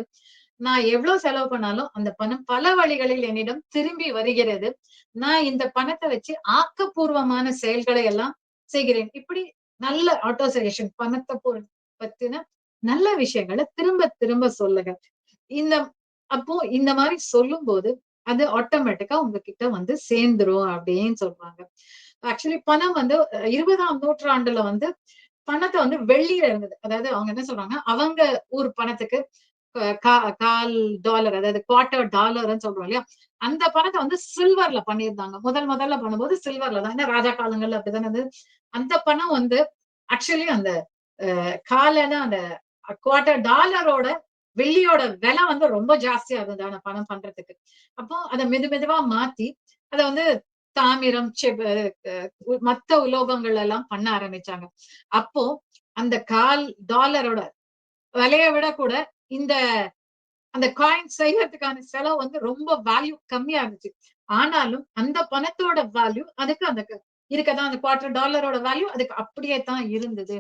Speaker 2: நான் எவ்வளவு செலவு பண்ணாலும் அந்த பணம் பல வழிகளில் என்னிடம் திரும்பி வருகிறது. நான் இந்த பணத்தை வச்சு ஆக்கப்பூர்வமான செயல்களை எல்லாம் செய்கிறேன். இப்படி நல்ல ஆட்டோ சஜஷன் பணத்தை பத்தின நல்ல விஷயங்களை திரும்ப திரும்ப சொல்லுங்க. இந்த அப்போ இந்த மாதிரி சொல்லும்போது அது ஆட்டோமேட்டிக்கா உங்ககிட்ட வந்து சேர்ந்துரும் அப்படின்னு சொல்றாங்க. ஆக்சுவலி பணம் வந்து 20ஆம் நூற்றாண்டுல வந்து பணத்தை வந்து வெள்ளியில இருந்தது. அதாவது அவங்க என்ன சொல்றாங்க, அவங்க ஊர் பணத்துக்கு கால் டாலர் அதாவது குவார்ட்டர் டாலர்ன்னு சொல்றோம் இல்லையா? அந்த பணத்தை வந்து சில்வர்ல பண்ணியிருந்தாங்க. முதல்ல பண்ணும்போது சில்வர்ல தான். ஏன்னா ராஜா காலங்கள்ல அப்படித்தானே இருந்தது. அந்த பணம் வந்து ஆக்சுவலி அந்த காலனா அந்த குவார்ட்டர் டாலரோட வெள்ளியோட விலை வந்து ரொம்ப ஜாஸ்தியா இருந்தது ஆனா பணம் பண்றதுக்கு. அப்போ அத மெதுவா மாத்தி அத வந்து தாமிரம், மத்த உலோகங்கள் எல்லாம் பண்ண ஆரம்பிச்சாங்க. அப்போ அந்த கால் டாலரோட விலைய விட கூட இந்த அந்த காயின் செய்யறதுக்கான செலவு வந்து ரொம்ப வேல்யூ கம்மியா இருந்துச்சு. ஆனாலும் அந்த பணத்தோட வேல்யூ அதுக்கு அந்த இருக்கதான் அந்த குவார்டர் டாலரோட வேல்யூ அதுக்கு அப்படியே தான் இருந்தது.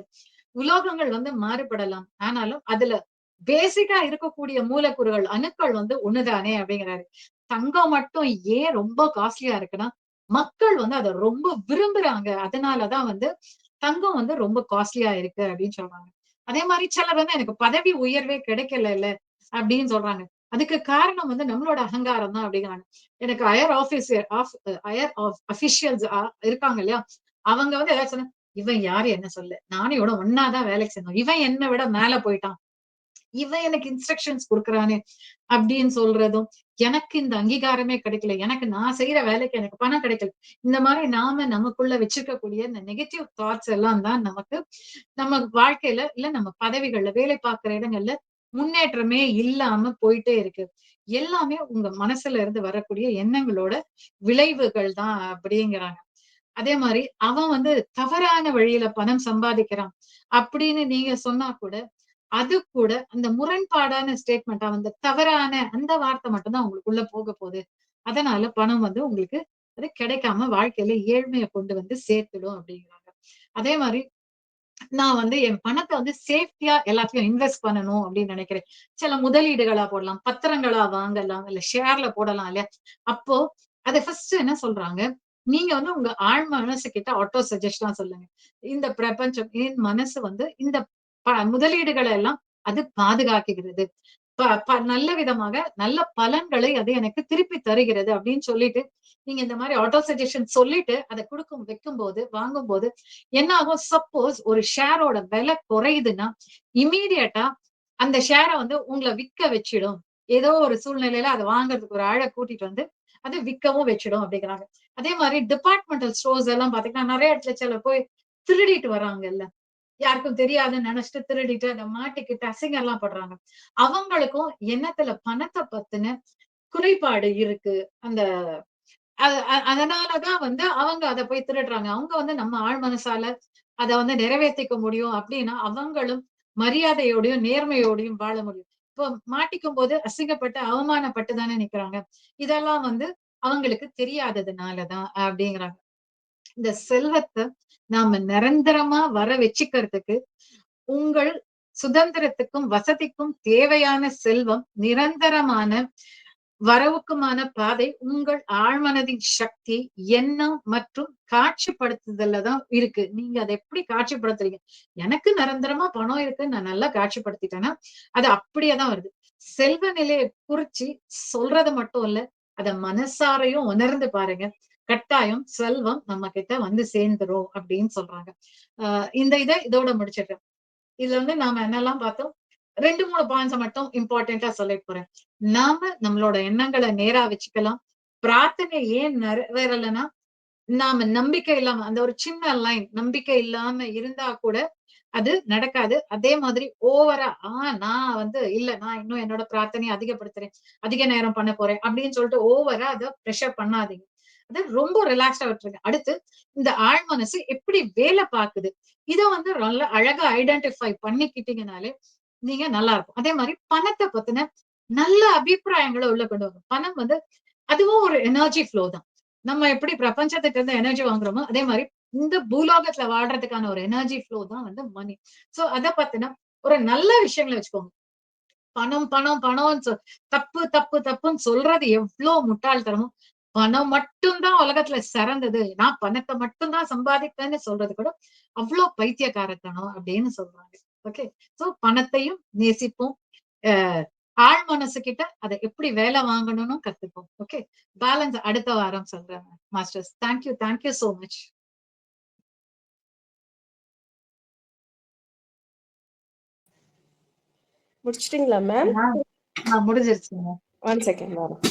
Speaker 2: உலோகங்கள் வந்து மாறுபடலாம். ஆனாலும் அதுல பேசிக்கா இருக்கக்கூடிய மூலக்கூறுகள், அணுக்கள் வந்து ஒண்ணுதானே அப்படிங்கிறாரு. தங்கம் மட்டும் ஏன் ரொம்ப காஸ்ட்லியா இருக்குன்னா, மக்கள் வந்து அத ரொம்ப விரும்புறாங்க. அதனாலதான் வந்து தங்கம் வந்து ரொம்ப காஸ்ட்லியா இருக்கு அப்படின்னு சொல்றாங்க. அதே மாதிரி சிலர் வந்து எனக்கு பதவி உயர்வே கிடைக்கல அப்படின்னு சொல்றாங்க. அதுக்கு காரணம் வந்து நம்மளோட அகங்காரம் தான் அப்படிங்கிறாங்க. எனக்கு ஹையர் அபிஷியல்ஸ் இருக்காங்க இல்லையா? அவங்க வந்து ஏதாவது சொன்னா, இவன் யாரு என்ன சொல்ல? நானும் இவட ஒண்ணாதான் வேலைக்கு சேர்ந்தோம். இவன் என்னை விட மேல போயிட்டான். இவன் எனக்கு இன்ஸ்ட்ரக்ஷன்ஸ் குடுக்குறானே அப்படின்னு சொல்றதும், எனக்கு இந்த அங்கீகாரமே கிடைக்கல. எனக்கு நான் செய்யற வேலைக்கு எனக்கு பணம் கிடைக்கல. இந்த மாதிரி நாம நமக்குள்ள வச்சிருக்கக்கூடிய இந்த நெகட்டிவ் தாட்ஸ் எல்லாம் தான் நமக்கு நம்ம வாழ்க்கையில இல்ல நம்ம பதவிகள்ல வேலை பார்க்கிற இடங்கள்ல முன்னேற்றமே இல்லாம போயிட்டே இருக்கு. எல்லாமே உங்க மனசுல இருந்து வரக்கூடிய எண்ணங்களோட விளைவுகள் தான் அப்படிங்கிறாங்க. அதே மாதிரி அவன் வந்து தவறான வழியில பணம் சம்பாதிக்கிறான் அப்படின்னு நீங்க சொன்னா கூட, அது கூட அந்த முரண்பாடான ஸ்டேட்மெண்ட், அவன் அந்த தவறான அந்த வார்த்தை மட்டும்தான் உங்களுக்குள்ள போக போகுது. அதனால பணம் வந்து உங்களுக்கு அது கிடைக்காம வாழ்க்கையில ஏழ்மையை கொண்டு வந்து சேர்த்துடும் அப்படிங்கிறாங்க. அதே மாதிரி நான் வந்து என் பணத்தை வந்து சேஃப்டியா எல்லாத்தையும் இன்வெஸ்ட் பண்ணணும் அப்படின்னு நினைக்கிறேன். சில முதலீடுகளா போடலாம், பத்திரங்களா வாங்கலாம், இல்ல ஷேர்ல போடலாம் இல்லையா? அப்போ அத ஃபர்ஸ்ட் என்ன சொல்றாங்க, நீங்க வந்து உங்க ஆழ் மனசு கிட்ட ஆட்டோ சஜெஸ்டா சொல்லுங்க. இந்த பிரபஞ்சம், என் மனசு வந்து இந்த முதலீடுகளை எல்லாம் அது பாதுகாக்கிறது. நல்ல விதமாக நல்ல பலன்களை அது எனக்கு திருப்பி தருகிறது அப்படின்னு சொல்லிட்டு, நீங்க இந்த மாதிரி ஆட்டோ சஜஷன் சொல்லிட்டு அதை வைக்கும்போது வாங்கும்போது என்ன ஆகும், சப்போஸ் ஒரு ஷேரோட விலை குறையுதுன்னா இம்மீடியட்டா அந்த ஷேரை வந்து உங்களை விற்க வச்சிடும். ஏதோ ஒரு சூழ்நிலையில அதை வாங்குறதுக்கு ஒரு ஆளை கூட்டிட்டு வந்து அது விற்கவும் வச்சிடும் அப்படிங்கிறாங்க. அதே மாதிரி டிபார்ட்மெண்டல் ஸ்டோர்ஸ் எல்லாம் பாத்தீங்கன்னா நிறைய இடத்துல சில போய் திருடிட்டு வராங்கல்ல, யாருக்கும் தெரியாதுன்னு நினைச்சிட்டு திருடிட்டு அதை மாட்டிக்கிட்டு அசிங்கம் எல்லாம் படுறாங்க. அவங்களுக்கும் எண்ணத்துல பணத்தை பத்தின குறைபாடு இருக்கு. அந்த அதனாலதான் வந்து அவங்க அதை போய் திருடுறாங்க. அவங்க வந்து நம்ம ஆழ் மனசால அதை வந்து நிறைவேற்றிக்க முடியும் அப்படின்னா அவங்களும் மரியாதையோடையும் நேர்மையோடையும் வாழ முடியும். இப்போ மாட்டிக்கும் போது அசிங்கப்பட்டு அவமானப்பட்டு தானே நிக்கிறாங்க. இதெல்லாம் வந்து அவங்களுக்கு தெரியாததுனாலதான் அப்படிங்கிறாங்க. இந்த செல்வத்தை நாம நிரந்தரமா வர வச்சுக்கிறதுக்கு உங்கள் சுதந்திரத்துக்கும் வசதிக்கும் தேவையான செல்வம் நிரந்தரமான வரவுக்குமான பாதை உங்கள் ஆழ்மனதின் சக்தி, எண்ணம் மற்றும் காட்சிப்படுத்துதல்ல தான் இருக்கு. நீங்க அதை எப்படி காட்சிப்படுத்துறீங்க? எனக்கு நிரந்தரமா பணம் இருக்கு, நான் நல்லா காட்சிப்படுத்திட்டேன்னா அது அப்படியேதான் வருது. செல்வ நிலையை குறிச்சு சொல்றது மட்டும் இல்ல, அத மனசாரையும் உணர்ந்து பாருங்க. கட்டாயம் செல்வம் நம்ம கிட்ட வந்து சேர்ந்துரும் அப்படின்னு சொல்றாங்க. இந்த இதோட முடிச்சிடுறேன். இதுல வந்து நாம என்னெல்லாம் பார்த்தோம், 2, 3 பாயிண்ட்ஸ மட்டும் இம்பார்ட்டன்டா சொல்லிட்டு போறேன். நாம நம்மளோட எண்ணங்களை நேரா வச்சுக்கலாம். பிரார்த்தனை ஏன் நிறைவேறலைன்னா, நாம நம்பிக்கை இல்லாம அந்த ஒரு சின்ன லைன் நம்பிக்கை இல்லாம இருந்தா கூட அது நடக்காது. அதே மாதிரி ஓவரா நான் வந்து இல்ல, நான் இன்னும் என்னோட பிரார்த்தனையை அதிகப்படுத்துறேன், அதிக நேரம் பண்ண போறேன் அப்படின்னு சொல்லிட்டு ஓவரா அதை ப்ரெஷர் பண்ணாதீங்க. அது ரொம்ப ரிலாக்ஸ்டா விட்டுருங்க. அடுத்து இந்த ஆழ் மனசு எப்படி வேலை பார்க்குது, இதை வந்து நல்ல அழகா ஐடென்டிஃபை பண்ணிக்கிட்டீங்கனாலே நீங்க நல்லா இருக்கும். அதே மாதிரி பணத்தை பத்தின நல்ல அபிப்பிராயங்களை உள்ள கொண்டு வாங்க. பணம் வந்து அதுவும் ஒரு எனர்ஜி ஃப்ளோ தான். நம்ம எப்படி பிரபஞ்சத்துக்கு இருந்து எனர்ஜி வாங்குறோமோ அதே மாதிரி இந்த பூலோகத்துல வாழ்றதுக்கான ஒரு எனர்ஜி ஃப்ளோ தான் வந்து மணி. சோ அத பத்தின ஒரு நல்ல விஷயங்களை வச்சுக்கோங்க. பணம் பணம் பணம்னு தப்பு தப்பு தப்புன்னு சொல்றது எவ்வளவு முட்டாள்தனமோ, பணம் மட்டும்தான் உலகத்துல சிறந்தது, நான் பணத்தை மட்டும்தான் சம்பாதிப்பேன்னு சொல்றது கூட அவ்வளவு பைத்தியக்காரத்தனம் அப்படின்னு சொல்றாங்க. ஓகே, சோ பணத்தையும் நேசிப்போம். ஆழ் மனசு கிட்ட அதை எப்படி வேலை வாங்கணும்னு கத்துப்போம். ஓகே, பேலன்ஸ் அடுத்த வாரம் சொல்றேன் masters. Thank you, thank you so much.
Speaker 1: முடிச்சிட்டீங்களா மேம்?
Speaker 2: முடிஞ்சிருச்சுங்க.
Speaker 1: 1 செகண்ட் வரும்.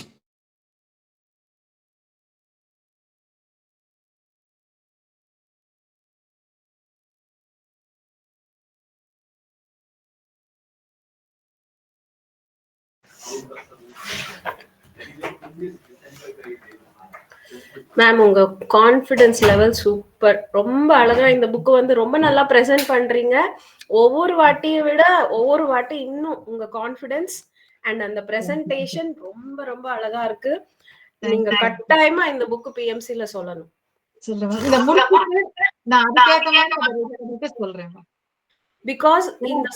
Speaker 1: மேம் உங்க கான்ஃபிடன்ஸ் லெவல் சூப்பர். ரொம்ப அழகா இந்த புக் வந்து ரொம்ப நல்லா பிரசன்ட் பண்றீங்க. ஒவ்வொரு வாட்டியை விட ஒவ்வொரு வாட்டி இன்னும் உங்க கான்ஃபிடன்ஸ் அண்ட் அந்த பிரசன்டேஷன் ரொம்ப ரொம்ப அழகா இருக்கு. நீங்க கட்டாயமா இந்த புக் பிஎம்சில சொல்லணும்.
Speaker 2: சொல்றேன்.
Speaker 1: பிகாஸ் இந்த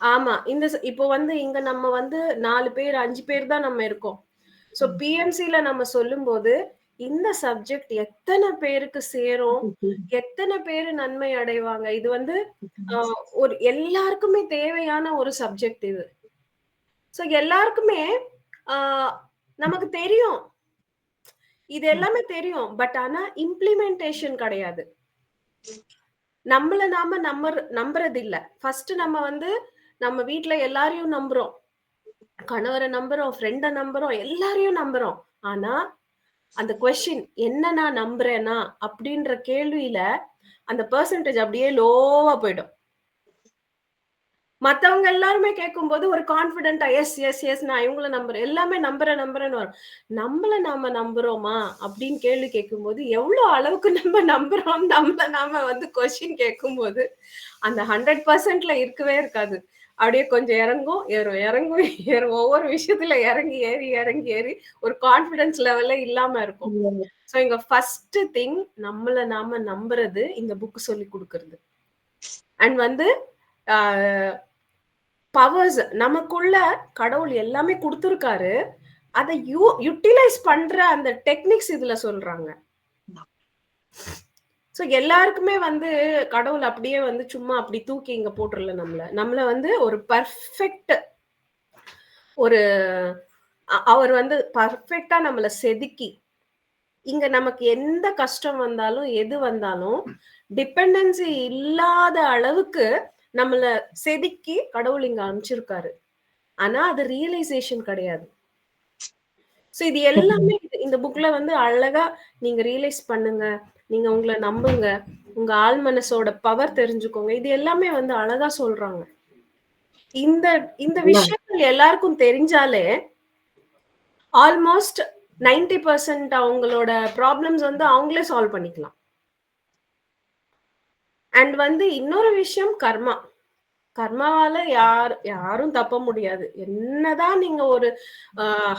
Speaker 1: ஆமா, இந்த இப்போ வந்து இங்க நம்ம வந்து 4 பேர் 5 பேர் தான் நம்ம இருக்கோம். சோ பிஎம்சில நம்ம சொல்லும்போது இந்த சப்ஜெக்ட் எத்தனை பேருக்கு சேரும், எத்தனை பேரு நன்மை அடைவாங்க, இது வந்து ஒரு எல்லாருக்குமே தேவையான ஒரு சப்ஜெக்ட் இது. சோ எல்லாருக்குமே நமக்கு தெரியும், இது எல்லாமே தெரியும். பட் ஆனா இம்ப்ளிமெண்டேஷன் கிடையாது. நம்மள நாம நம்புறது இல்ல. ஃபர்ஸ்ட் நம்ம வந்து நம்ம வீட்ல எல்லாரையும் நம்புறோம், கணவரை நம்புறோம், ஃப்ரெண்ட நம்புறோம், எல்லாரையும் நம்புறோம். ஆனா அந்த கொஸ்டின் என்ன நான் நம்புறேனா அப்படின்ற கேள்வியில அந்த பெர்சன்டேஜ் அப்படியே லோவா போயிடும். மத்தவங்க எல்லாருமே கேட்கும்போது ஒரு கான்ஃபிடென்ட்டா எஸ், எஸ், எஸ் நான் இவங்கள நம்புறேன். எல்லாமே நம்புறேன்னு வரும். நம்மள நாம நம்புறோமா? அப்படின்னு கேள்வி கேட்கும்போது, எவ்வளோ அளவுக்கு நம்ம நம்புறோம், நம்மள நாம வந்து கொஸ்டின் கேட்கும்போது, அந்த 100%ல இருக்கவே இருக்காது. அப்படியே கொஞ்சம் இறங்கும், ஏறும், இறங்கும், ஏறும். ஒவ்வொரு விஷயத்துல இறங்கி, ஏறி, இறங்கி, ஏறி ஒரு கான்ஃபிடன்ஸ் லெவலே இல்லாம இருக்கும். சோ இங்க ஃபர்ஸ்ட் திங் நம்மள நாம நம்புறது இந்த புக் சொல்லிக் குடுக்குறது. அண்ட் வந்து ஆ பவர்ஸ் நமக்குள்ள கடவுள் எல்லாமே குடுத்திருக்காரு. அத யுட்டிலைஸ் பண்ற அந்த டெக்னிக்ஸ் இதுல சொல்றாங்க. சோ எல்லாருக்குமே வந்து கடவுள் அப்படியே வந்து சும்மா அப்படி தூக்கி இங்க போட்டுறல நம்மள. நம்மள வந்து ஒரு பெர்ஃபெக்ட் ஒரு அவர் வந்து பெர்ஃபெக்ட்டா நம்மள செதுக்கி, இங்க நமக்கு எந்த கஷ்டம் வந்தாலும், எது வந்தாலும் டிபெண்டன்சி இல்லாத அளவுக்கு நம்மள செதுக்கி கடவுள் இங்க அனுப்பிச்சிருக்காரு. ஆனா அது ரியலைசேஷன் கிடையாது. சோ இது எல்லாமே இந்த புக்ல வந்து அழகா நீங்க ரியலைஸ் பண்ணுங்க. நீங்க உங்கள நம்புங்க. உங்க ஆழ் மனசோட பவர் தெரிஞ்சுக்கோங்க. இது எல்லாமே வந்து அழகா சொல்றாங்க. இந்த இந்த விஷயங்கள் எல்லாருக்கும் தெரிஞ்சாலே, ஆல்மோஸ்ட் 90% அவங்களோட ப்ராப்ளம்ஸ் வந்து அவங்களே சால்வ் பண்ணிக்கலாம். அண்ட் வந்து இன்னொரு விஷயம் கர்மா. கர்மாவால யாரும் தப்ப முடியாது. என்னதான் நீங்க ஒரு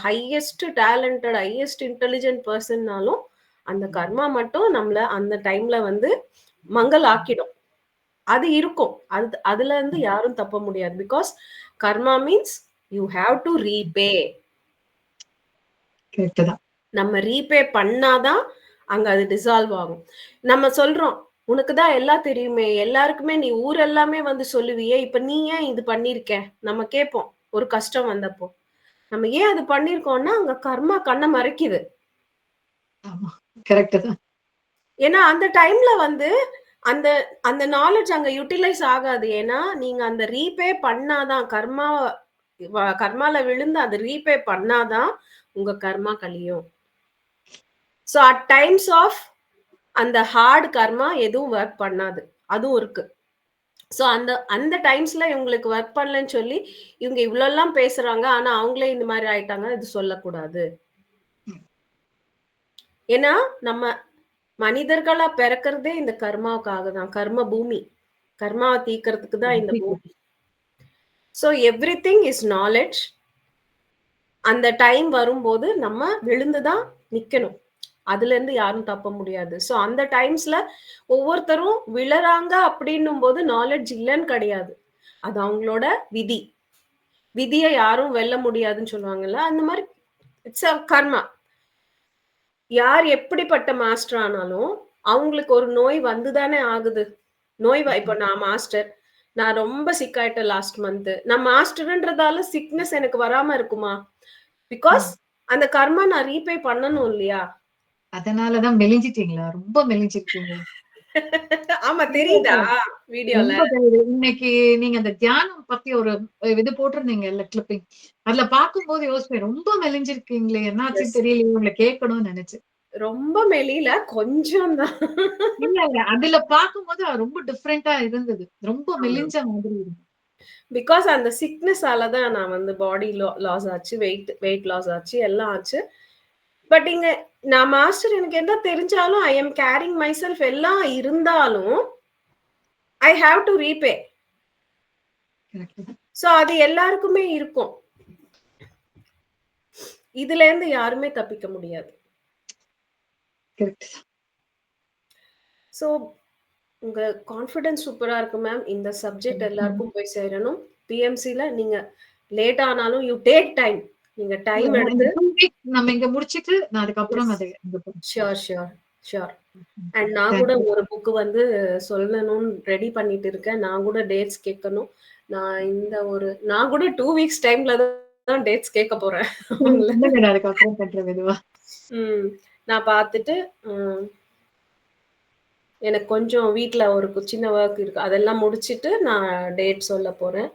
Speaker 1: ஹையஸ்ட் டேலண்டட், ஹையஸ்ட் இன்டெலிஜென்ட் பெர்சன்னாலும், அந்த கர்மா மட்டும் நம்மள அந்த டைம்ல வந்து மங்கல் ஆக்கிடும். அது இருக்கும். அதுல இருந்து யாரும் தப்ப முடியாது. Because karma means you have to repay. நம்ம ரீபே பண்ணாதான் அங்க அது டிசால்வ் ஆகும். நம்ம சொல்றோம், உனக்கு தான் எல்லாம் தெரியுமே, எல்லாருக்குமே நீ ஊர் எல்லாமே வந்து சொல்லுவியே, இப்ப நீ ஏன் இது பண்ணிருக்க? நம்ம கேட்போம் ஒரு கஷ்டம் வந்தப்போ. நம்ம ஏன் அது பண்ணிருக்கோம்னா, அங்க கர்மா கண்ண மறைக்குது. ஏன்னா அந்த டைம்ல வந்து அந்த அந்த நாலேஜ் அங்க யூட்டிலைஸ் ஆகாது. ஏன்னா நீங்க அந்த ரீபே பண்ணாதான் கர்மால விழுந்து அது ரீபே பண்ணாதான் உங்க கர்மா கழியும். சோ அட் டைம்ஸ் ஆஃப் அந்த ஹார்ட் கர்மா எதுவும் ஒர்க் பண்ணாது. அதுவும் இருக்கு. சோ அந்த அந்த டைம்ஸ்ல இவங்களுக்கு ஒர்க் பண்ணலன்னு சொல்லி, இவங்க இவ்வளோலாம் பேசுறாங்க. ஆனா அவங்களே இந்த மாரி ஆயிட்டாங்க. இது சொல்லக்கூடாது. ஏன்னா, நம்ம மனிதர்களா பிறக்கிறதே இந்த கர்மாவுக்காக தான். கர்ம பூமி. கர்மாவ தீர்க்கறதுக்கு தான் இந்த பூமி. So everything is knowledge. அந்த டைம் வரும்போது நம்ம விழுந்து தான் நிக்கணும். அதுலேருந்து யாரும் தப்ப முடியாது. சோ அந்த டைம்ஸ்ல ஒவ்வொருத்தரும் விழறாங்க அப்படின்னும்போது நாலெட்ஜ் இல்லன்னு கிடையாது. அது அவங்களோட விதி. விதிய யாரும் வெல்ல முடியாதுன்னு சொல்லுவாங்கல்ல. அந்த மாரி இட்ஸ் அ கர்மா. யார் எப்படிப்பட்ட மாஸ்டர் ஆனாலும், அவங்களுக்கு ஒரு நோய் வந்து தானே ஆகுது. இப்ப நான் மாஸ்டர். நான் ரொம்ப சிக் ஆயிட்டேன் லாஸ்ட் மந்த். நான் மாஸ்டர்ன்றதால சிக்னஸ் எனக்கு வராம இருக்குமா? பிகாஸ் அந்த கர்மா நான் ரீபே பண்ணணும் இல்லையா?
Speaker 2: அதனாலதான் மெலிஞ்சிட்டீங்களா? ரொம்ப மெலிஞ்சிருக்கீங்க.
Speaker 1: ஆமா தெரியுதா வீடியோல?
Speaker 2: ரொம்ப தெரியுது. இன்னைக்கு நீங்க அந்த தியானம் பத்தி ஒரு இது போட்டிருந்தீங்கல்ல கிளிப்பிங். அதுல பார்க்கும்போது யோசிச்சேன். ரொம்ப மெலிஞ்சிருக்கீங்களே! என்னாச்சுன்னு
Speaker 1: எஸ்.
Speaker 2: தெரியலையே! உங்கள கேட்கணும்னு நெனச்சேன்.
Speaker 1: ரொம்ப மெலியல. கொஞ்சம் தான்.
Speaker 2: இல்ல, இல்ல. அதுல பார்க்கும்போது ரொம்ப டிஃபரெண்ட்டா இருந்தது. ரொம்ப மெலிஞ்ச மாதிரி இருந்தது.
Speaker 1: பிகாஸ் அந்த சிக்னஸால தான் நான் வந்து பாடி லாஸ் ஆச்சு. வெயிட் லாஸ் ஆச்சு. எல்லாம் ஆச்சு. பட் இங்க நான் மாஸ்டர் எனக்கு என்ன தெரிஞ்சாலும் ஐ அம் கேரிங் மை செல்ஃப் எல்லாம் இருந்தாலும் I have to repay. So அது எல்லாருக்குமே இருக்கும். இதுல இருந்து யாருமே தப்பிக்க முடியாது. சோ உங்க கான்ஃபிடன்ஸ் சூப்பரா இருக்கு மேம். இந்த சப்ஜெக்ட் எல்லாருக்கும் போய் சேரணும். பிஎம்சில நீங்க லேட் ஆனாலும் யூ டேக் டைம். நீங்க டைம் எடுத்து
Speaker 2: 2 வீக் நம்ம இங்க முடிச்சுட்டு நான் அதுக்கப்புறம் அது
Speaker 1: ஷூர், ஷூர், ஷூர். அண்ட் நான் கூட ஒரு புக் வந்து சொல்லணும்னு ரெடி பண்ணிட்டு இருக்கேன். நான் கூட டேட்ஸ் கேட்கணும். நான் கூட 2 வீக்ஸ் டைம்ல தான் டேட்ஸ் கேட்க போறேன்.
Speaker 2: அதுக்கப்புறம் பண்றேன் மெதுவா.
Speaker 1: நான் பார்த்துட்டு எனக்கு கொஞ்சம் வீட்ல ஒரு சின்ன ஒர்க் இருக்கு. அதெல்லாம் முடிச்சுட்டு நான் டேட் சொல்ல போறேன்.